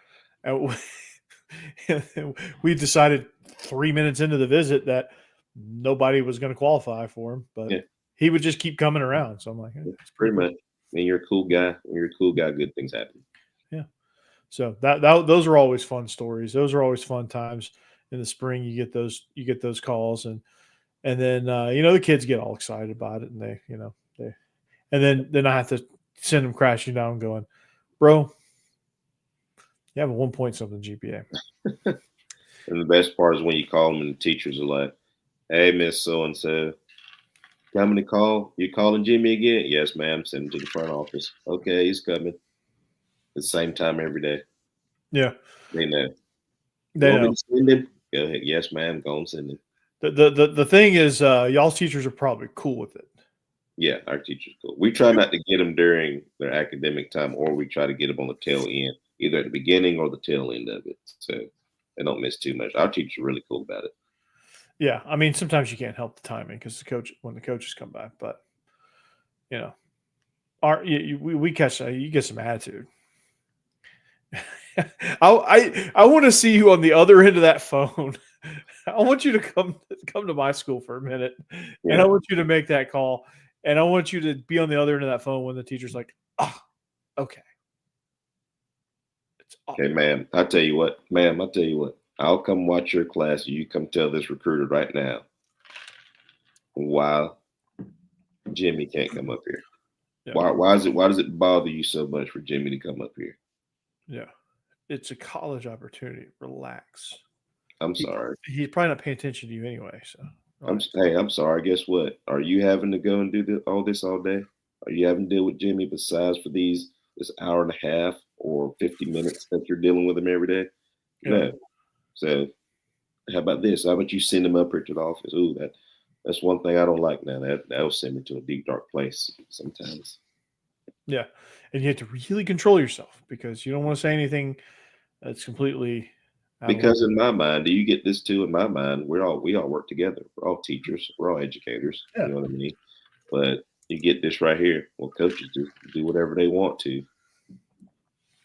[SPEAKER 1] We decided 3 minutes into the visit that nobody was going to qualify for him, but he would just keep coming around. So I'm like, hey,
[SPEAKER 2] pretty much. I mean, you're a cool guy. When you're a cool guy, good things happen.
[SPEAKER 1] Yeah. So those are always fun stories. Those are always fun times in the spring. You get those calls, and then the kids get all excited about it, and and then I have to send them crashing down, going, bro, You have a 1 point something GPA.
[SPEAKER 2] And the best part is when you call them and the teachers are like, "Hey, Miss So and So, coming to call? You calling Jimmy again?" "Yes, ma'am." Send him to the front office. "Okay, he's coming." At the same time every day.
[SPEAKER 1] Yeah,
[SPEAKER 2] They know. You
[SPEAKER 1] they
[SPEAKER 2] want me
[SPEAKER 1] know.
[SPEAKER 2] to send him? Go ahead. Yes, ma'am. Go and send him.
[SPEAKER 1] The thing is, y'all's teachers are probably cool with it.
[SPEAKER 2] Yeah, our teachers cool. We try not to get them during their academic time, or we try to get them on the tail end, either at the beginning or the tail end of it, so they don't miss too much. Our teachers are really cool about it.
[SPEAKER 1] Yeah, I mean, sometimes you can't help the timing because when the coaches come by, but you know, we catch you get some attitude. I want to see you on the other end of that phone. I want you to come to my school for a minute, and I
[SPEAKER 2] Yeah.
[SPEAKER 1] want you to make that call, and I want you to be on the other end of that phone when the teacher's like, "Ah, okay, it's off."
[SPEAKER 2] Okay, ma'am. I tell you what, ma'am. I tell you what. I'll come watch your class. You come tell this recruiter right now why Jimmy can't come up here.
[SPEAKER 1] Yeah,
[SPEAKER 2] Why does it bother you so much for Jimmy to come up here?
[SPEAKER 1] yeah. It's a college opportunity. Relax.
[SPEAKER 2] I'm sorry.
[SPEAKER 1] He's probably not paying attention to you anyway. So, relax.
[SPEAKER 2] Hey, I'm sorry. Guess what? Are you having to go and do all this all day? Are you having to deal with Jimmy besides for this hour and a half or 50 minutes that you're dealing with him every day?
[SPEAKER 1] Yeah,
[SPEAKER 2] No. So how about this? How about you send him up here to the office? Ooh, that's one thing I don't like now. That'll send me to a deep dark place sometimes.
[SPEAKER 1] yeah. And you have to really control yourself because you don't want to say anything that's completely out of line.
[SPEAKER 2] Because in my mind, do you get this too? In my mind, we all work together. We're all teachers. We're all educators.
[SPEAKER 1] Yeah,
[SPEAKER 2] You know what I mean? But you get this right here. Well, coaches do whatever they want to.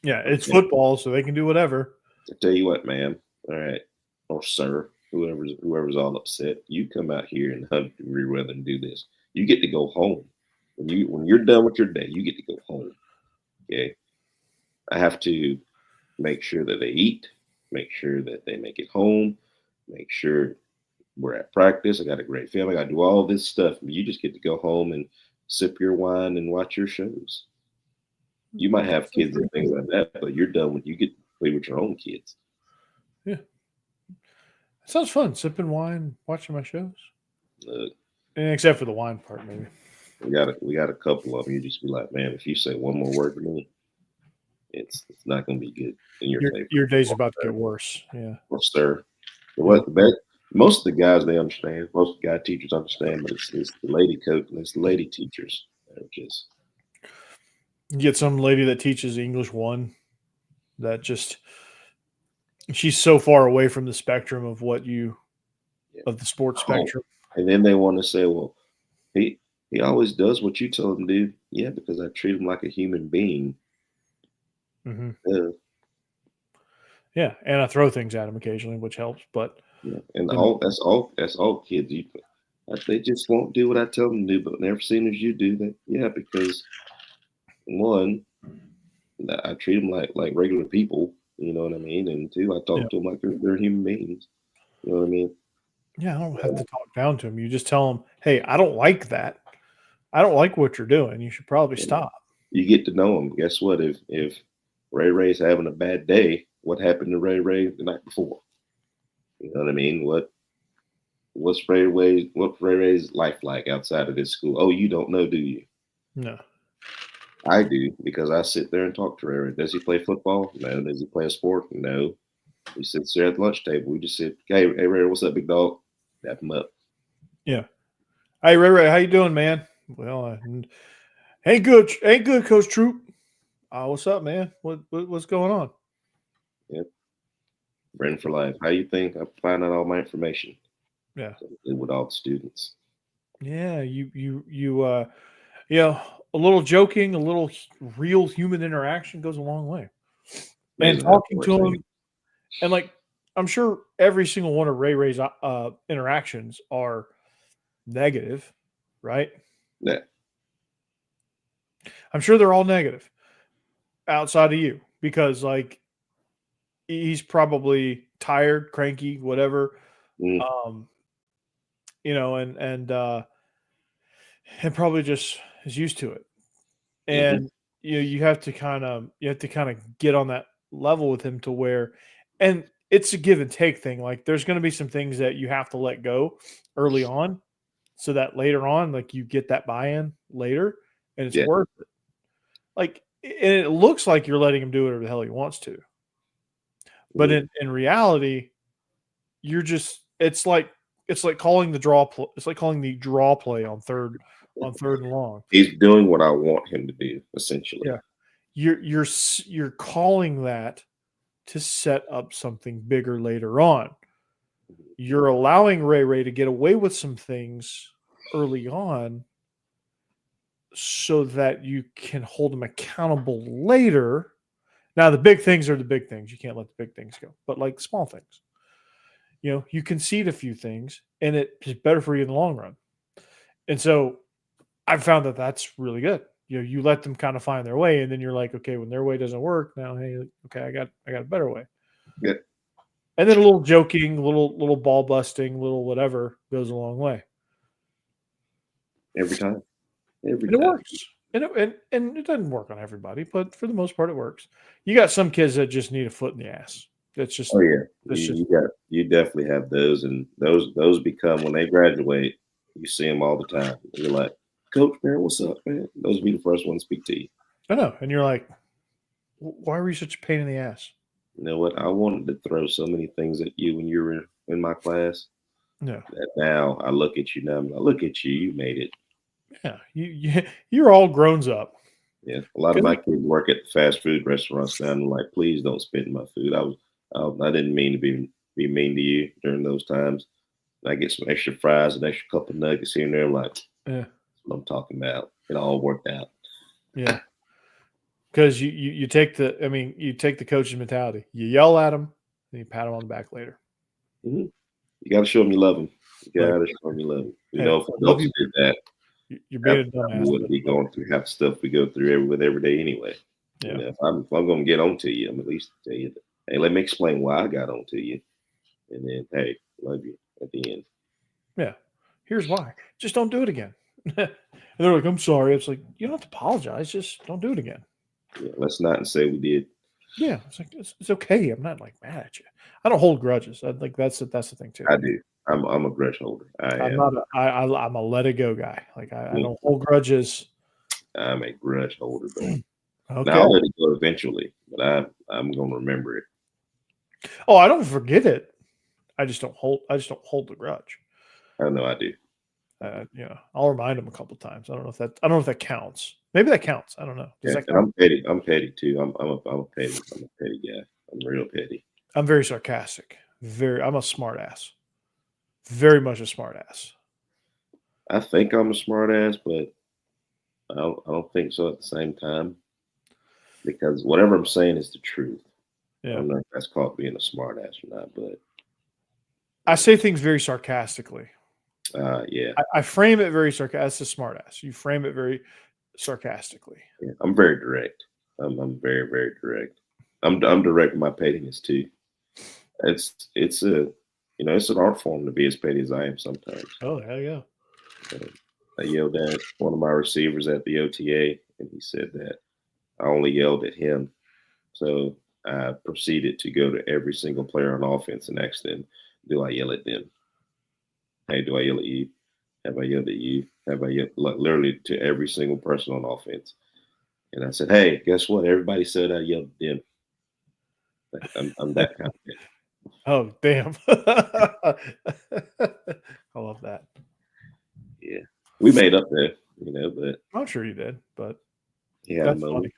[SPEAKER 1] yeah. It's
[SPEAKER 2] Okay.
[SPEAKER 1] football, so they can do whatever.
[SPEAKER 2] I tell you what, ma'am. All right, or sir, whoever's all upset, you come out here in 100-degree weather and do this. You get to go home. When you're done with your day, you get to go home. Okay. I have to make sure that they eat, make sure that they make it home, make sure we're at practice. I got a great family. I got to do all this stuff. You just get to go home and sip your wine and watch your shows. You might have
[SPEAKER 1] Sounds
[SPEAKER 2] kids
[SPEAKER 1] pretty
[SPEAKER 2] and things
[SPEAKER 1] cool.
[SPEAKER 2] like that, but you're done with you get to play with your own kids.
[SPEAKER 1] Yeah, it sounds fun. Sipping wine, watching my shows,
[SPEAKER 2] Uh,
[SPEAKER 1] except for the wine part, maybe.
[SPEAKER 2] we got a couple of them. You just be like, man, if you say one more word to me, it's not going to be good in your favor.
[SPEAKER 1] Your day's about to get worse. Yeah,
[SPEAKER 2] Or sir.
[SPEAKER 1] yeah.
[SPEAKER 2] Most of the guys they understand. Most of the guy teachers understand, but it's the lady coach and it's the lady teachers that are just
[SPEAKER 1] You get some lady that teaches English 1 that just she's so far away from the spectrum of
[SPEAKER 2] yeah.
[SPEAKER 1] of the sports
[SPEAKER 2] Oh,
[SPEAKER 1] spectrum.
[SPEAKER 2] and then they want to say, well, he he always does what you tell him to do. Yeah, because I treat him like a human being.
[SPEAKER 1] Hmm.
[SPEAKER 2] Uh,
[SPEAKER 1] Yeah, and I throw things at him occasionally, which helps. But
[SPEAKER 2] yeah, and
[SPEAKER 1] you know,
[SPEAKER 2] that's all kids. They just won't do what I tell them to do, but never seen as you do that. Yeah, because one, I treat them like regular people. You know what I mean? And two, I
[SPEAKER 1] yeah,
[SPEAKER 2] talk to them like they're human beings. You know what I mean?
[SPEAKER 1] yeah, I don't have to talk down to him. You just tell him, "Hey, I don't like that. I don't like what you're doing. You should probably
[SPEAKER 2] And
[SPEAKER 1] stop."
[SPEAKER 2] you get to know them. Guess what? If Ray Ray's having a bad day, what happened to Ray Ray the night before? You know what I mean? What's Ray Ray's life like outside of this school? Oh, you don't know, do you?
[SPEAKER 1] No.
[SPEAKER 2] I do because I sit there and talk to Ray Ray. Does he play football? No. Does he play a sport? No. He sits there at the lunch table. We just sit, hey Ray, what's up, big dog? Dap him up.
[SPEAKER 1] Yeah. Hey, Ray, how you doing, man? Well, ain't good, Coach Troop. What's up, man? What's going on?
[SPEAKER 2] Yep. Friend for life. How you think I find out all my information?
[SPEAKER 1] Yeah.
[SPEAKER 2] With all the students.
[SPEAKER 1] Yeah. You know, a little joking, a little real human interaction goes a long way. And
[SPEAKER 2] Amazing how it
[SPEAKER 1] talking
[SPEAKER 2] works,
[SPEAKER 1] to
[SPEAKER 2] ain't
[SPEAKER 1] him, and like I'm sure every single one of Ray Ray's interactions are negative, right?
[SPEAKER 2] it?
[SPEAKER 1] I'm sure they're all negative outside of you because like he's probably tired, cranky, whatever.
[SPEAKER 2] Yeah.
[SPEAKER 1] Um, you know, and probably just is used to it.
[SPEAKER 2] Mm-hmm.
[SPEAKER 1] And you know, you have to kind of get on that level with him to where, and it's a give and take thing. Like there's going to be some things that you have to let go early on so that later on, like you get that buy-in later and it's
[SPEAKER 2] Yeah.
[SPEAKER 1] worth it. Like, and it looks like you're letting him do whatever the hell he wants to. But in reality, you're just, it's like calling the draw play. It's like calling the draw play on third and long.
[SPEAKER 2] He's doing what I want him to do, essentially.
[SPEAKER 1] Yeah. You're calling that to set up something bigger later on. You're allowing Ray to get away with some things early on so that you can hold him accountable later. Now, the big things are the big things. You can't let the big things go. But like small things, you concede a few things and it's better for you in the long run. And so I've found that that's really good. You let them kind of find their way, and then you're like, okay, when their way doesn't work, now, hey, okay, I got a better way.
[SPEAKER 2] Yeah.
[SPEAKER 1] And then a little joking, little ball busting, little whatever goes a long way.
[SPEAKER 2] Every time.
[SPEAKER 1] And it works. And it doesn't work on everybody, but for the most part, it works. You got some kids that just need a foot in the ass. That's just.
[SPEAKER 2] Oh yeah, you definitely have those, and those become when they graduate. You see them all the time. You're like, Coach, man, what's up, man? Those will be the first ones to speak to you.
[SPEAKER 1] I know, and you're like, why were you such a pain in the ass?
[SPEAKER 2] You know what? I wanted to throw so many things at you when you were in my class.
[SPEAKER 1] No.
[SPEAKER 2] That now I look at you now. I'm like, look at you. You made it.
[SPEAKER 1] Yeah, you're all grown up.
[SPEAKER 2] Yeah, a lot of my kids work at fast food restaurants now. I'm like, please don't spit in my food. I didn't mean to be mean to you during those times. I get some extra fries, an extra couple nuggets here and there. I'm like,
[SPEAKER 1] yeah,
[SPEAKER 2] that's what I'm talking about. It all worked out.
[SPEAKER 1] Yeah, because you take the coach's mentality. You yell at them, and you pat them on the back later.
[SPEAKER 2] Mm-hmm. You got to show them you love them. You got to show them you love them. If adults did that,
[SPEAKER 1] you're being a dumbass.
[SPEAKER 2] We wouldn't be going through half the stuff we go through every day anyway.
[SPEAKER 1] Yeah.
[SPEAKER 2] If I'm going to get on to you, I'm at least tell you, hey, let me explain why I got on to you. And then, hey, love you at the end.
[SPEAKER 1] Yeah. Here's why. Just don't do it again. And they're like, I'm sorry. It's like, you don't have to apologize. Just don't do it again.
[SPEAKER 2] Yeah, let's not say we did.
[SPEAKER 1] Yeah. It's like, it's okay. I'm not like mad at you. I don't hold grudges. I think that's the thing too.
[SPEAKER 2] I do. I'm a grudge holder.
[SPEAKER 1] I'm a let it go guy. Like I don't hold grudges.
[SPEAKER 2] I'm a grudge holder, though.
[SPEAKER 1] Okay.
[SPEAKER 2] Now I'll let it go eventually, but I'm gonna remember it.
[SPEAKER 1] Oh, I don't forget it. I just don't hold the grudge.
[SPEAKER 2] I know I do.
[SPEAKER 1] I'll remind them a couple times. I don't know if that counts. Maybe that counts. I don't know.
[SPEAKER 2] Yeah, and I'm petty. I'm petty too. I'm a petty guy. I'm real petty.
[SPEAKER 1] I'm very sarcastic. I'm a smart ass. Very much a smart ass.
[SPEAKER 2] I think I'm a smart ass, but I don't think so at the same time. Because whatever I'm saying is the truth. Yeah. I don't know if that's called being a smart ass or not, but
[SPEAKER 1] I say things very sarcastically.
[SPEAKER 2] Yeah.
[SPEAKER 1] I frame it very sarcastic. That's a smart ass. You frame it very sarcastically.
[SPEAKER 2] Yeah, I'm very direct. I'm very, very direct. I'm direct in my pettiness too. It's an art form to be as petty as I am sometimes.
[SPEAKER 1] Oh, hell yeah.
[SPEAKER 2] I yelled at one of my receivers at the OTA, and he said that I only yelled at him. So I proceeded to go to every single player on offense and ask them, do I yell at them? Hey, do I yell at you? Have I yelled at you? Have I yelled, like, literally to every single person on offense? And I said, hey, guess what? Everybody said I yelled at them. I'm that kind of thing.
[SPEAKER 1] Oh, damn. I love that.
[SPEAKER 2] Yeah. We made up there, but
[SPEAKER 1] I'm sure you did, but
[SPEAKER 2] yeah,
[SPEAKER 1] that's funny.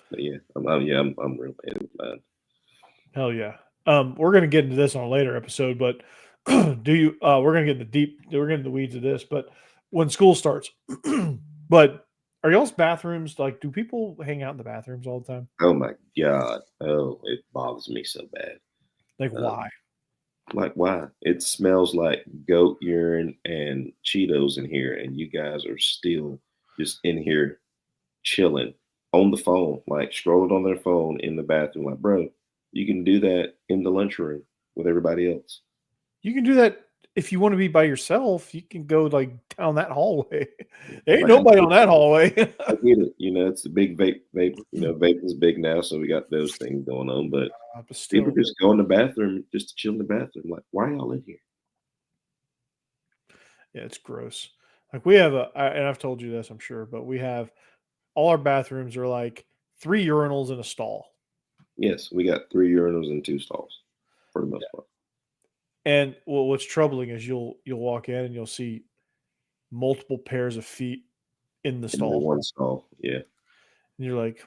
[SPEAKER 2] But yeah, I'm real petty with mine.
[SPEAKER 1] Hell yeah. We're gonna get into this on a later episode, but we're gonna get in the weeds of this, but when school starts, but are y'all's bathrooms, like, do people hang out in the bathrooms all the time?
[SPEAKER 2] Oh my God. Oh, it bothers me so bad.
[SPEAKER 1] Like, why?
[SPEAKER 2] Like, why? It smells like goat urine and Cheetos in here, and you guys are still just in here chilling on the phone, like scrolling on their phone in the bathroom. Like, bro, you can do that in the lunchroom with everybody else.
[SPEAKER 1] You can do that if you want to be by yourself, you can go like down that hallway. There ain't
[SPEAKER 2] Like
[SPEAKER 1] nobody on that hallway.
[SPEAKER 2] I get it. It's a big vape. Vaping's big now, so we got those things going on. But
[SPEAKER 1] But
[SPEAKER 2] people
[SPEAKER 1] still,
[SPEAKER 2] just go in the bathroom just to chill in the bathroom. Like, why are y'all in here?
[SPEAKER 1] yeah, it's gross. Like we have and I've told you this, I'm sure, but we have all our bathrooms are like 3 urinals in a stall.
[SPEAKER 2] Yes, we got 3 urinals and 2 stalls for the most part.
[SPEAKER 1] And well, what's troubling is you'll walk in and you'll see multiple pairs of feet in the
[SPEAKER 2] In the
[SPEAKER 1] stall.
[SPEAKER 2] one stall, yeah.
[SPEAKER 1] And you're like,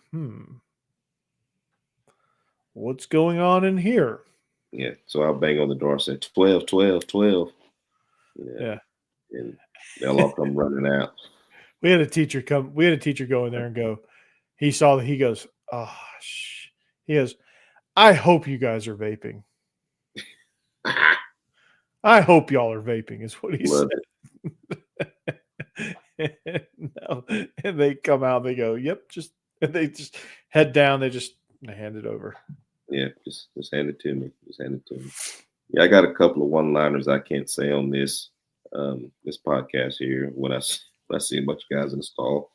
[SPEAKER 1] what's going on in here?
[SPEAKER 2] Yeah. So I'll bang on the door and say 12, 12, 12.
[SPEAKER 1] Yeah.
[SPEAKER 2] And they'll all come running out.
[SPEAKER 1] We had a teacher go in there and go, he saw that he goes, he goes, I hope you guys are vaping. I hope y'all are vaping, is what he
[SPEAKER 2] Love
[SPEAKER 1] said. No. And they come out, they go, yep, and they just head down, they hand it over.
[SPEAKER 2] Yeah, just hand it to me. Just hand it to me. Yeah, I got a couple of one-liners I can't say on this this podcast here when I see a bunch of guys in the stall.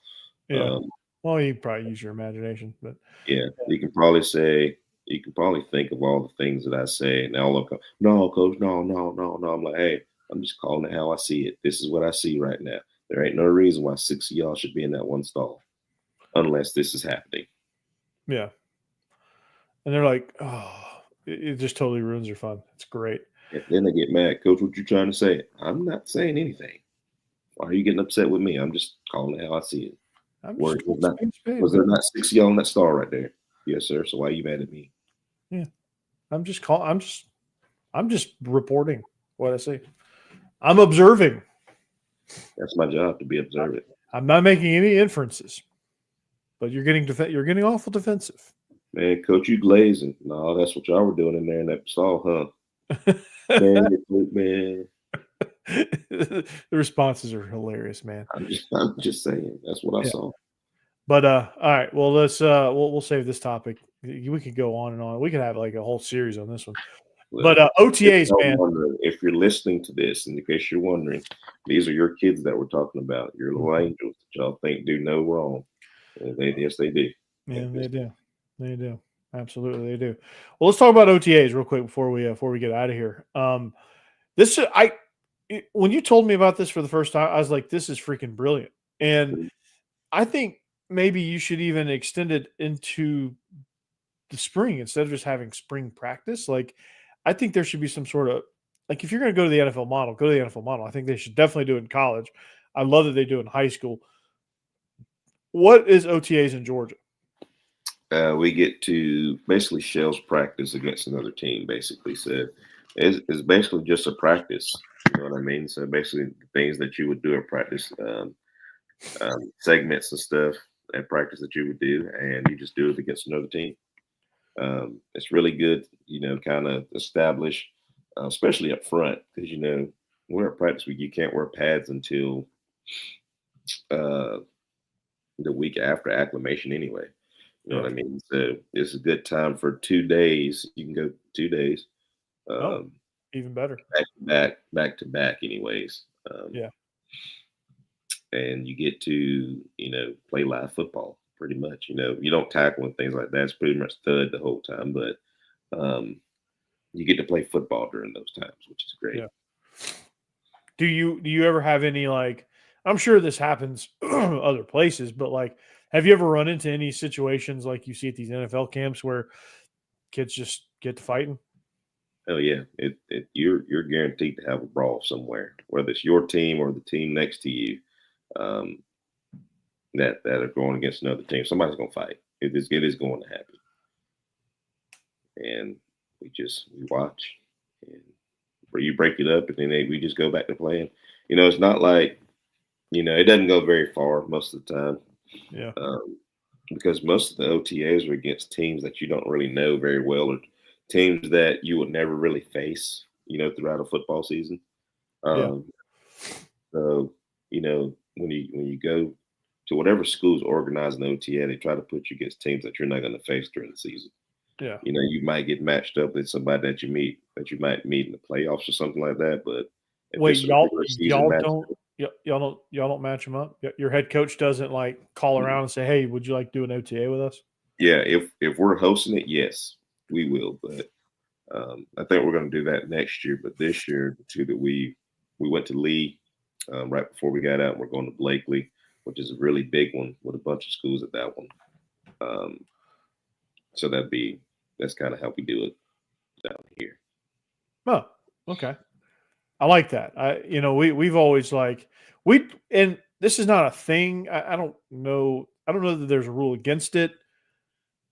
[SPEAKER 1] Yeah. Well, you probably use your imagination, but
[SPEAKER 2] yeah, you can probably think of all the things that I say. And they'll look up, no, coach, no. I'm like, hey, I'm just calling it how I see it. This is what I see right now. There ain't no reason why 6 of y'all should be in that one stall unless this is happening.
[SPEAKER 1] Yeah. And they're like, it just totally ruins your fun. It's great.
[SPEAKER 2] And then they get mad. Coach, what you trying to say? I'm not saying anything. Why are you getting upset with me? I'm just calling it how I see it. Was there not 6 of y'all in that stall right there? Yes, sir. So why are you mad at me?
[SPEAKER 1] Yeah. I'm just reporting what I see. I'm observing.
[SPEAKER 2] That's my job, to be observant.
[SPEAKER 1] I'm not making any inferences. But you're getting awful defensive.
[SPEAKER 2] Man, coach, you glazing. No, that's what y'all were doing in there in that stall, huh? Man.
[SPEAKER 1] The responses are hilarious, man.
[SPEAKER 2] I'm just saying. That's what I saw.
[SPEAKER 1] But all right, well let's we'll save this topic. We could go on and on. We could have like a whole series on this one. But OTAs, man.
[SPEAKER 2] If you're listening to this, in case you're wondering, these are your kids that we're talking about. Your little angels that y'all think do no wrong. Yes, they do.
[SPEAKER 1] Yeah, they do. They do. Absolutely, they do. Well, let's talk about OTAs real quick before we get out of here. When you told me about this for the first time, I was like, this is freaking brilliant. And I think maybe you should even extend it into the spring instead of just having spring practice. Like, I think there should be some sort of, like, if you're going to go to the NFL model, go to the NFL model. I think they should definitely do it in college. I love that they do it in high school. What is OTAs in Georgia?
[SPEAKER 2] We get to basically shells practice against another team, basically. So it's basically just a practice. You know what I mean? So basically the things that you would do in practice, segments and stuff at practice that you would do, and you just do it against another team. It's really good, kind of establish, especially up front, because, we're at practice week. You can't wear pads until the week after acclimation anyway. You know what I mean? So it's a good time for 2 days. You can go 2 days.
[SPEAKER 1] Even better.
[SPEAKER 2] Back to back anyways. And you get to, play live football pretty much. You don't tackle and things like that. It's pretty much thud the whole time, but you get to play football during those times, which is great.
[SPEAKER 1] Yeah. Do you ever have any, like, I'm sure this happens other places, but like, have you ever run into any situations like you see at these NFL camps where kids just get to fighting?
[SPEAKER 2] Oh yeah, you're guaranteed to have a brawl somewhere, whether it's your team or the team next to you, that are going against another team. Somebody's gonna fight. It is going to happen, and we watch, and you break it up, and then we just go back to playing. It's not like, it doesn't go very far most of the time.
[SPEAKER 1] Yeah.
[SPEAKER 2] Because most of the OTAs are against teams that you don't really know very well, or teams that you would never really face, throughout a football season. So, when you go to whatever school's organizing OTA, they try to put you against teams that you're not going to face during the season.
[SPEAKER 1] Yeah.
[SPEAKER 2] You might get matched up with somebody that you might meet in the playoffs or something like that, but If
[SPEAKER 1] Wait,
[SPEAKER 2] it's a regular season match,
[SPEAKER 1] y'all don't match them up. Your head coach doesn't like call around and say, "Hey, would you like to do an OTA with us?"
[SPEAKER 2] yeah, if we're hosting it, yes, we will. But I think we're going to do that next year. But this year, the two that we went to Lee right before we got out, and we're going to Blakely, which is a really big one with a bunch of schools at that one. So that's kind of how we do it down here.
[SPEAKER 1] Oh, okay. I like that. We've always and this is not a thing. I don't know. I don't know that there's a rule against it.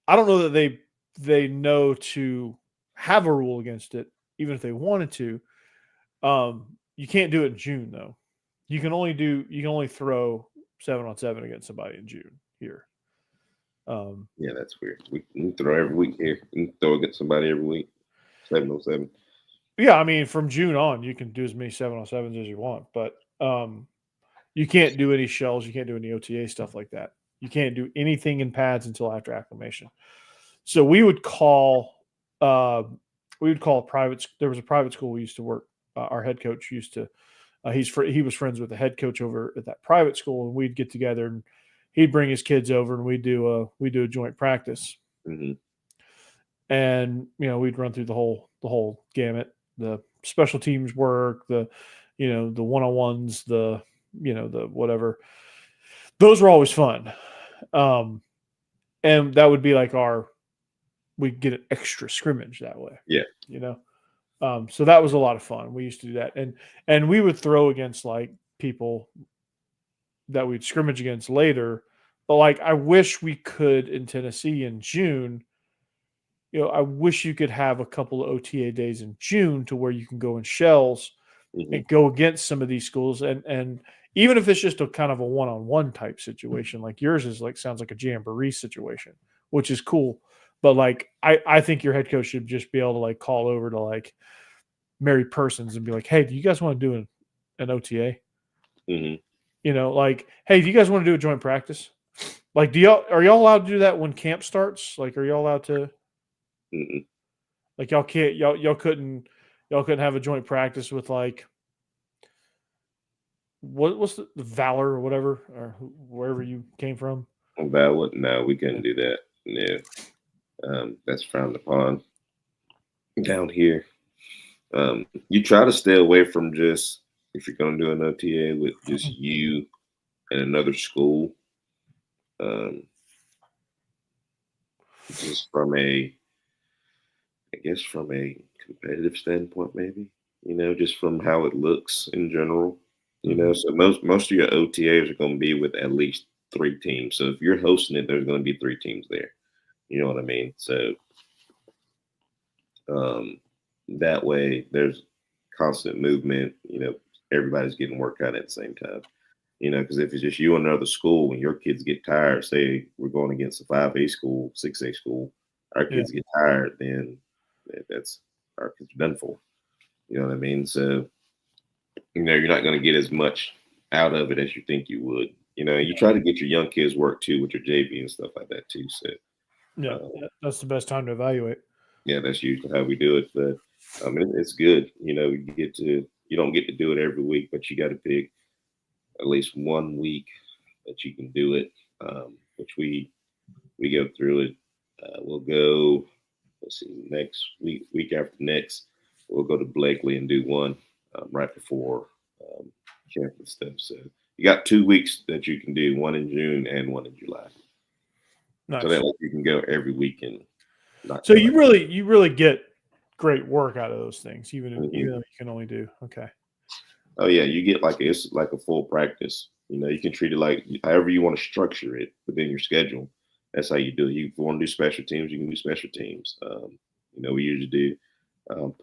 [SPEAKER 1] I don't know that they know to have a rule against it, even if they wanted to. You can't do it in June though. You can only throw 7-on-7 against somebody in June here.
[SPEAKER 2] Yeah, that's weird. We can throw every week here. We can throw against somebody every week. 7-on-7.
[SPEAKER 1] Yeah, I mean, from June on, you can do as many 7-on-7s as you want, but you can't do any shells. You can't do any OTA stuff like that. You can't do anything in pads until after acclimation. So we would call a private. There was a private school we used to work. Our head coach used to. He was friends with the head coach over at that private school, and we'd get together and he'd bring his kids over, and we'd do a joint practice.
[SPEAKER 2] Mm-hmm.
[SPEAKER 1] And we'd run through the whole gamut, the special teams work, the one-on-ones, the whatever. Those were always fun. And that would be like we'd get an extra scrimmage that way.
[SPEAKER 2] Yeah.
[SPEAKER 1] So that was a lot of fun. We used to do that. And we would throw against like people that we'd scrimmage against later. But like, I wish we could in Tennessee in June. I wish you could have a couple of OTA days in June to where you can go in shells and go against some of these schools. And even if it's just a kind of a one-on-one type situation, like yours is sounds like a jamboree situation, which is cool. But like, I think your head coach should just be able to like call over to like Mary Persons and be like, "Hey, do you guys want to do an OTA? Like, hey, do you guys want to do a joint practice? Like, are y'all allowed to do that when camp starts? Like, are y'all allowed to? Like, y'all couldn't have a joint practice with like what's the Valor or whatever, or wherever you came from?
[SPEAKER 2] Valor? No, we couldn't do that. No, that's frowned upon down here. You try to stay away from just, if you're going to do an OTA with just you and another school, just from a competitive standpoint, maybe, just from how it looks in general, so most of your OTAs are going to be with at least 3 teams. So if you're hosting it, there's going to be 3 teams there. You know what I mean? So that way there's constant movement, everybody's getting work out at the same time, because if it's just you and another school and your kids get tired, say we're going against a 5A school, 6A school, our kids get tired, then that's our kids are done for. You know what I mean? So, you're not going to get as much out of it as you think you would. You try to get your young kids work too with your JV and stuff like that too. So,
[SPEAKER 1] that's the best time to evaluate.
[SPEAKER 2] Yeah, that's usually how we do it. But it's good. You don't get to do it every week, but you got to pick at least one week that you can do it. Which we go through it. We'll go. Let's see. Next week after next, we'll go to Blakely and do one right before camp and stuff. So you got 2 weeks that you can do, one in June and one in July. Nice. So that way you can go every weekend.
[SPEAKER 1] So you really get great work out of those things, even though you can only do okay.
[SPEAKER 2] Oh yeah, you get it's like a full practice. You can treat it like however you want to structure it within your schedule. That's how you do it. You want to do special teams, you can do special teams. We usually do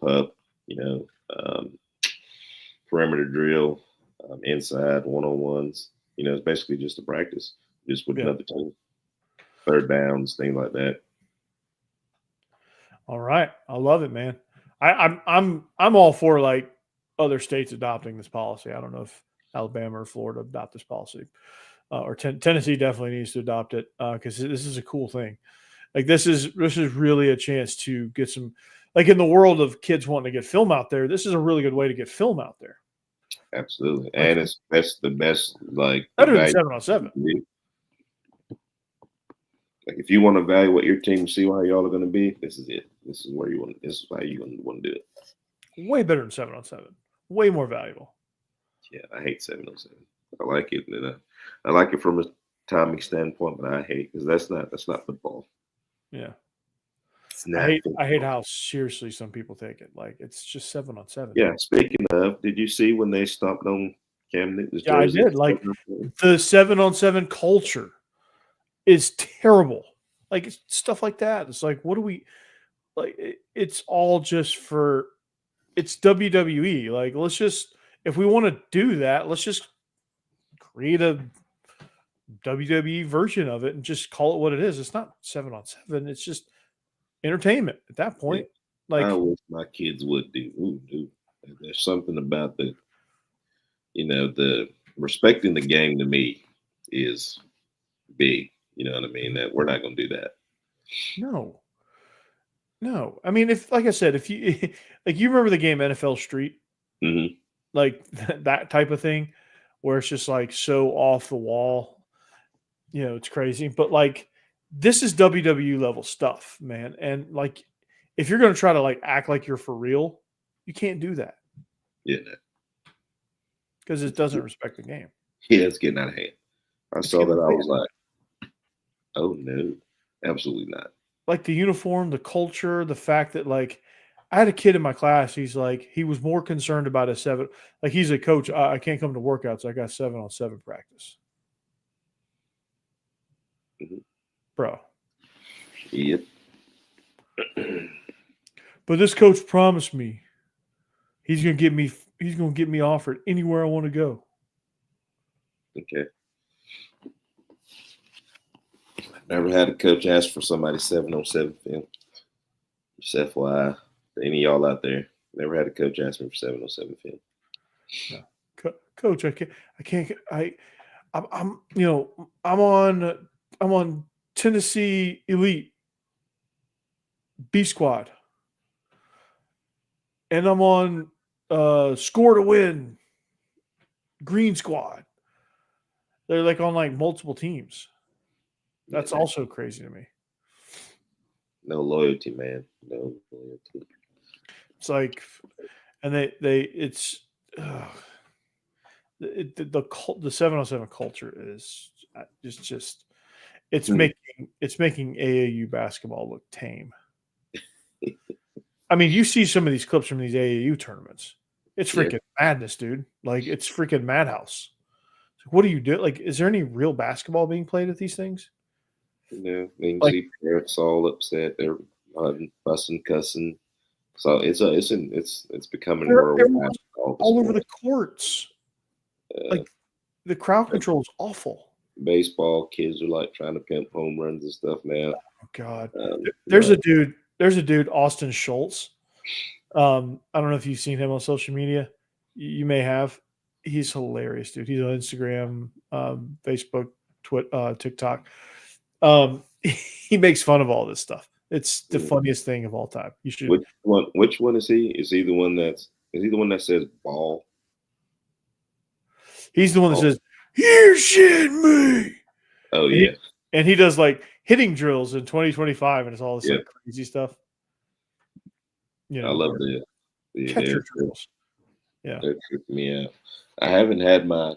[SPEAKER 2] pup, perimeter drill, inside one-on-ones. It's basically just a practice, just with another team. Third downs, things like that.
[SPEAKER 1] All right, I love it, man. I'm all for like other states adopting this policy. I don't know if Alabama or Florida adopt this policy, or Tennessee definitely needs to adopt it because this is a cool thing. Like this is really a chance to get some, like in the world of kids wanting to get film out there. This is a really good way to get film out there.
[SPEAKER 2] Absolutely,
[SPEAKER 1] Like,
[SPEAKER 2] and that's the best like
[SPEAKER 1] better than
[SPEAKER 2] evaluation.
[SPEAKER 1] 7-on-7.
[SPEAKER 2] Like if you want to evaluate your team and see how y'all are going to be, this is it. This is where you want. This is how you want to do it.
[SPEAKER 1] Way better than 7-on-7. Way more valuable.
[SPEAKER 2] Yeah, I hate 7-on-7. I like it. And I like it from a timing standpoint, but I hate because that's not football.
[SPEAKER 1] Yeah.
[SPEAKER 2] It's
[SPEAKER 1] I
[SPEAKER 2] not
[SPEAKER 1] hate
[SPEAKER 2] football.
[SPEAKER 1] how seriously some people take it. Like, it's just 7-on-7.
[SPEAKER 2] Yeah. Speaking of, did you see when they stomped on Cam Newton's
[SPEAKER 1] Yeah, I
[SPEAKER 2] jersey?
[SPEAKER 1] did. Like, the 7-on-7 culture is terrible. Like, it's stuff like that. It's like, what do we like? It's all just for it's WWE. Like, let's just if we want to do that, let's just create a WWE version of it and just call it what it is. It's not 7-on-7. It's just entertainment at that
[SPEAKER 2] Yeah,
[SPEAKER 1] point.
[SPEAKER 2] I
[SPEAKER 1] Like,
[SPEAKER 2] wish my kids would do. Ooh, dude. There's something about the respecting the game to me is big. You know what I mean? That we're not going to do that.
[SPEAKER 1] no, no. I mean, if like I said, if you like, you remember the game NFL Street,
[SPEAKER 2] Hmm.
[SPEAKER 1] like that type of thing, where it's just like so off the wall. It's crazy. But like, this is WWE level stuff, man. And like, if you're going to try to like act like you're for real, you can't do that
[SPEAKER 2] Yeah,
[SPEAKER 1] because it doesn't respect the game.
[SPEAKER 2] yeah, it's getting out of hand. I
[SPEAKER 1] It's
[SPEAKER 2] saw
[SPEAKER 1] getting
[SPEAKER 2] that. I
[SPEAKER 1] way
[SPEAKER 2] was like, oh no, absolutely not.
[SPEAKER 1] like the uniform, the culture, the fact that like I had a kid in my class. He's like he was more concerned about a 7. Like he's a coach. I can't come to workouts. I got 7-on-7 practice,
[SPEAKER 2] Mhm.
[SPEAKER 1] bro.
[SPEAKER 2] Yep.
[SPEAKER 1] But this coach promised me he's gonna get me. He's gonna get me offered anywhere I want to go.
[SPEAKER 2] Okay. Never had a coach ask for somebody 7-on-7 film. Just FYI, any of y'all out there, never had a coach ask me for 7-on-7 film.
[SPEAKER 1] No. Coach, I can't. I'm on Tennessee Elite B Squad, and I'm on Score to Win Green Squad. They're like on like multiple teams. That's
[SPEAKER 2] Yeah,
[SPEAKER 1] also crazy to me.
[SPEAKER 2] no loyalty, man. No loyalty.
[SPEAKER 1] It's like, and it's the 7-on-7 culture is just it's
[SPEAKER 2] Hmm.
[SPEAKER 1] making AAU basketball look tame. I mean, you see some of these clips from these AAU tournaments. It's
[SPEAKER 2] Yeah.
[SPEAKER 1] freaking madness, dude. Like, it's freaking madhouse. What do you do? Like, is there any real basketball being played at these things?
[SPEAKER 2] You can
[SPEAKER 1] Like,
[SPEAKER 2] see parents all upset. They're fussing, cussing. So it's becoming world
[SPEAKER 1] everyone's
[SPEAKER 2] basketball.
[SPEAKER 1] all over the courts.
[SPEAKER 2] Uh,
[SPEAKER 1] Like, the crowd control is awful.
[SPEAKER 2] Baseball kids are like trying to pimp home runs and stuff now.
[SPEAKER 1] Oh, God.
[SPEAKER 2] Um,
[SPEAKER 1] There's
[SPEAKER 2] but,
[SPEAKER 1] a dude, Austin Schultz. I don't know if you've seen him on social media. You may have. He's hilarious, dude. He's on Instagram, Facebook, TikTok. He makes fun of all this stuff. It's the funniest thing of all time. You should.
[SPEAKER 2] which one is he? Is he the one that says ball?
[SPEAKER 1] He's the one that says, "You shit me."
[SPEAKER 2] Oh
[SPEAKER 1] And
[SPEAKER 2] yeah.
[SPEAKER 1] and he does like hitting drills in 2025, and it's all this like crazy stuff.
[SPEAKER 2] I love the
[SPEAKER 1] catcher drills. Yeah.
[SPEAKER 2] that tripped me out. I hadn't had my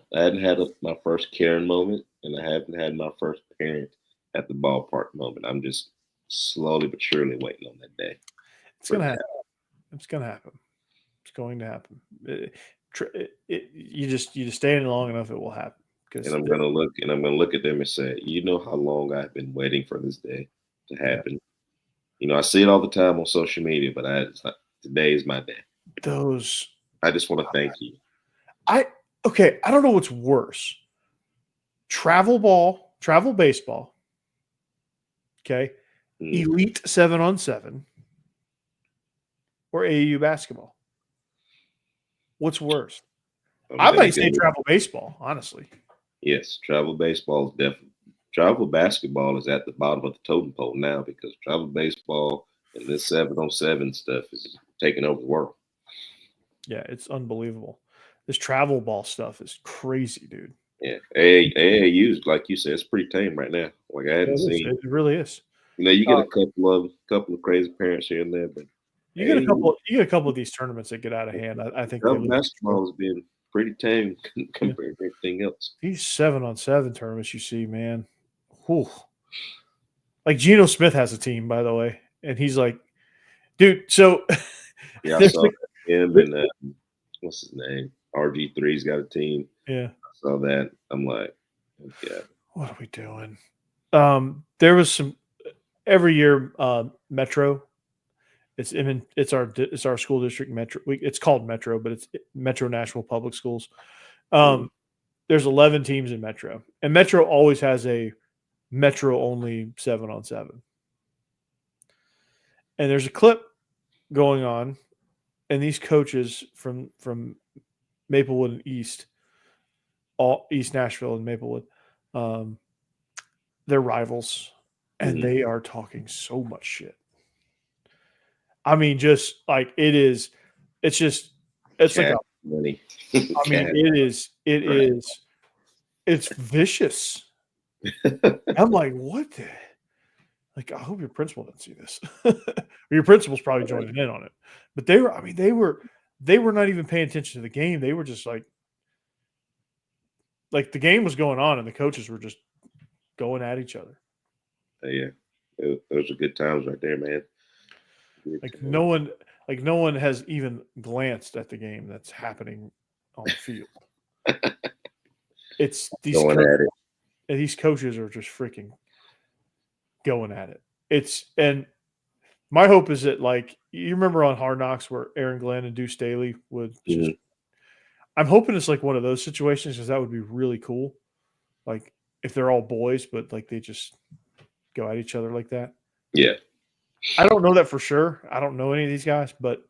[SPEAKER 2] first Karen moment, and I haven't had my first parent at the ballpark moment. I'm just slowly but surely waiting on that day.
[SPEAKER 1] It's gonna happen. It's gonna happen. It's going to happen. You just stay in long enough, it will happen.
[SPEAKER 2] And I'm gonna look at them and say, you know how long I've been waiting for this day to happen. Yeah. I see it all the time on social media, but today is my day. I just want to thank you.
[SPEAKER 1] I don't know what's worse. Travel baseball. Okay. Elite 7-on-7 or AAU basketball. What's worse? I might say travel baseball, honestly.
[SPEAKER 2] Yes, travel baseball is definitely. Travel basketball is at the bottom of the totem pole now because travel baseball and this 7-on-7 stuff is taking over the world.
[SPEAKER 1] Yeah, it's unbelievable. This travel ball stuff is crazy, dude.
[SPEAKER 2] Yeah, AAU's like you said, it's pretty tame right now. Like I
[SPEAKER 1] Yeah,
[SPEAKER 2] hadn't
[SPEAKER 1] it is.
[SPEAKER 2] seen.
[SPEAKER 1] It really is.
[SPEAKER 2] You get a couple of crazy parents here and there, but
[SPEAKER 1] You get a
[SPEAKER 2] AAU,
[SPEAKER 1] couple. You get a couple of these tournaments that get out of hand. I think they lose control.
[SPEAKER 2] basketball has been pretty tame
[SPEAKER 1] Yeah.
[SPEAKER 2] compared to everything else.
[SPEAKER 1] These 7-on-7 tournaments you see, man. Whew. Like Geno Smith has a team, by the way, and he's like, dude. So
[SPEAKER 2] Yeah, I
[SPEAKER 1] there's
[SPEAKER 2] saw
[SPEAKER 1] like,
[SPEAKER 2] him and what's his name? RG3's got a team.
[SPEAKER 1] yeah.
[SPEAKER 2] I saw that. I'm like, yeah,
[SPEAKER 1] What are we doing? There was some every year. Metro. It's our school district Metro. It's called Metro, but it's Metro Nashville Public Schools. There's 11 teams in Metro, and Metro always has a Metro only 7-on-7. And there's a clip going on, and these coaches from Maplewood and East Nashville and Maplewood, they're rivals, and they are talking so much shit. I mean, just like it's like
[SPEAKER 2] money.
[SPEAKER 1] I mean, it's vicious. I'm like, what the? Like, I hope your principal didn't see this. Or your principal's probably joining in on it. But they were not even paying attention to the game. They were just like the game was going on and the coaches were just going at each other.
[SPEAKER 2] Yeah, those are good times right there, man.
[SPEAKER 1] No one has even glanced at the game that's happening on the field. It's these coaches are just freaking going at it. And my hope is that, like, you remember on Hard Knocks where Aaron Glenn and Deuce Staley would just I'm hoping it's like one of those situations because that would be really cool. Like if they're all boys, but like they just go at each other like that.
[SPEAKER 2] Yeah.
[SPEAKER 1] I don't know that for sure. I don't know any of these guys, but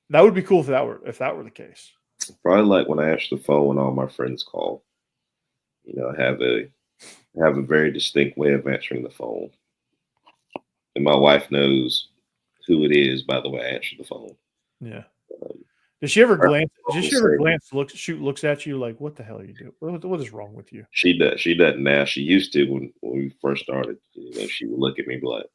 [SPEAKER 1] that would be cool if that were the case.
[SPEAKER 2] Probably like when I answer the phone when all my friends call. I have a very distinct way of answering the phone. And my wife knows who it is by the way I answer the phone.
[SPEAKER 1] Yeah. Does she ever glance? Looks at you like, what the hell are you doing? What is wrong with you?
[SPEAKER 2] She does. She doesn't now. She used to when we first started. She would look at me and be like, what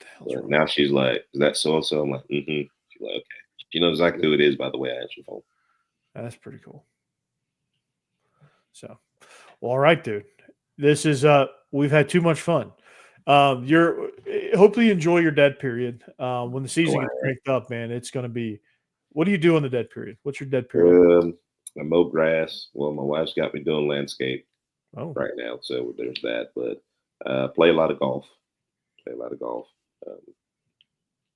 [SPEAKER 2] the hell's wrong? Now she's like, is that so and so? I'm like, mm-hmm. She's like, okay. She knows exactly who it is by the way I answer the phone.
[SPEAKER 1] That's pretty cool. So, well, all right, dude. This is we've had too much fun. Hopefully you enjoy your dead period. When the season gets cranked up, man, it's going to be. What do you do in the dead period? What's your dead period?
[SPEAKER 2] I mow grass. Well, my wife's got me doing landscape right now, so there's that. But play a lot of golf.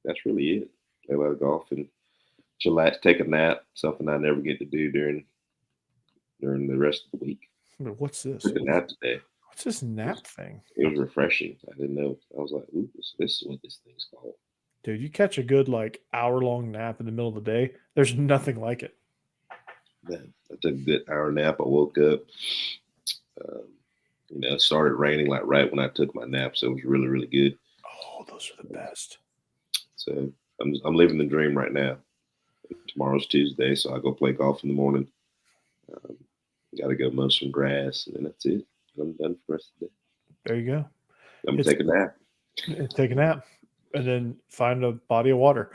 [SPEAKER 2] That's really it. Play a lot of golf and chillax, take a nap. Something I never get to do during the rest of the week.
[SPEAKER 1] What's this?
[SPEAKER 2] Took a nap today.
[SPEAKER 1] What's this nap thing?
[SPEAKER 2] It was refreshing. I didn't know. I was like, ooh, this is what this thing's called.
[SPEAKER 1] Dude, you catch a good hour-long nap in the middle of the day. There's nothing like it.
[SPEAKER 2] Man, I took a good hour nap. I woke up. It started raining right when I took my nap, so it was really, really good.
[SPEAKER 1] Oh, those are the best.
[SPEAKER 2] So I'm living the dream right now. Tomorrow's Tuesday, so I go play golf in the morning. Got to go mow some grass, and then that's it. I'm done for the rest of the day.
[SPEAKER 1] There you go.
[SPEAKER 2] I'm gonna take a nap.
[SPEAKER 1] Take a nap. And then find a body of water.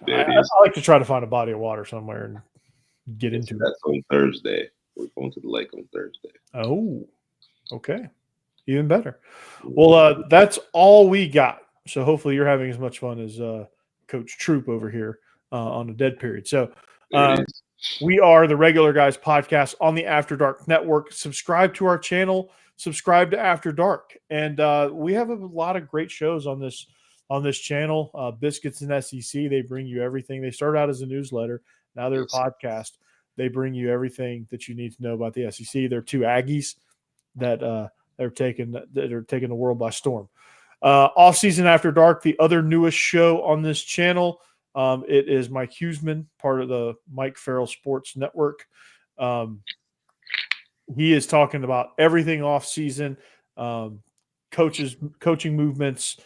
[SPEAKER 2] I
[SPEAKER 1] like to try to find a body of water somewhere and get into it.
[SPEAKER 2] That's on Thursday. We're going to the lake on Thursday.
[SPEAKER 1] Oh, okay. Even better. Well, that's all we got. So hopefully you're having as much fun as Coach Troop over here on the dead period. So we are the Regular Guys podcast on the After Dark Network. Subscribe to our channel. Subscribe to After Dark. And we have a lot of great shows on this channel. Biscuits and SEC, they bring you everything. They started out as a newsletter. Now they're a podcast. They bring you everything that you need to know about the SEC. They're two Aggies that are taking the world by storm. Off season After Dark, the other newest show on this channel. It is Mike Huseman, part of the Mike Farrell Sports Network. He is talking about everything off season, coaching movements,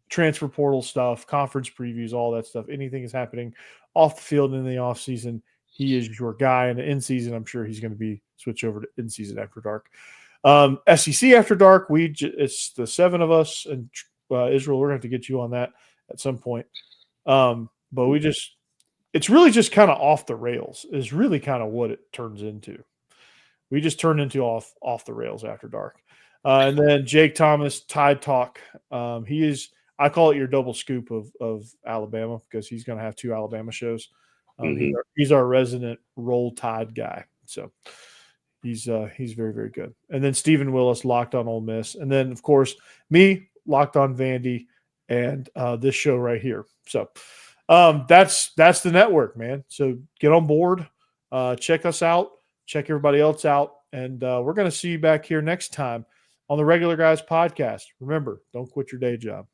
[SPEAKER 1] transfer portal stuff, conference previews, all that stuff. Anything is happening off the field in the off season, he is your guy. And in season, I'm sure he's going to be switch over to in season after dark. SEC after dark. It's the 7 of us and Israel. We're going to have to get you on that at some point. But it's really just kind of off the rails is really kind of what it turns into. We just turn into off the rails after dark. And then Jake Thomas, Tide Talk. I call it your double scoop of Alabama because he's going to have 2 Alabama shows. He's our resident Roll Tide guy. So he's very, very good. And then Stephen Willis, Locked on Ole Miss. And then, of course, me, Locked on Vandy, and this show right here. So that's the network, man. So get on board, check us out, check everybody else out, and we're going to see you back here next time on the Regular Guys podcast. Remember, don't quit your day job.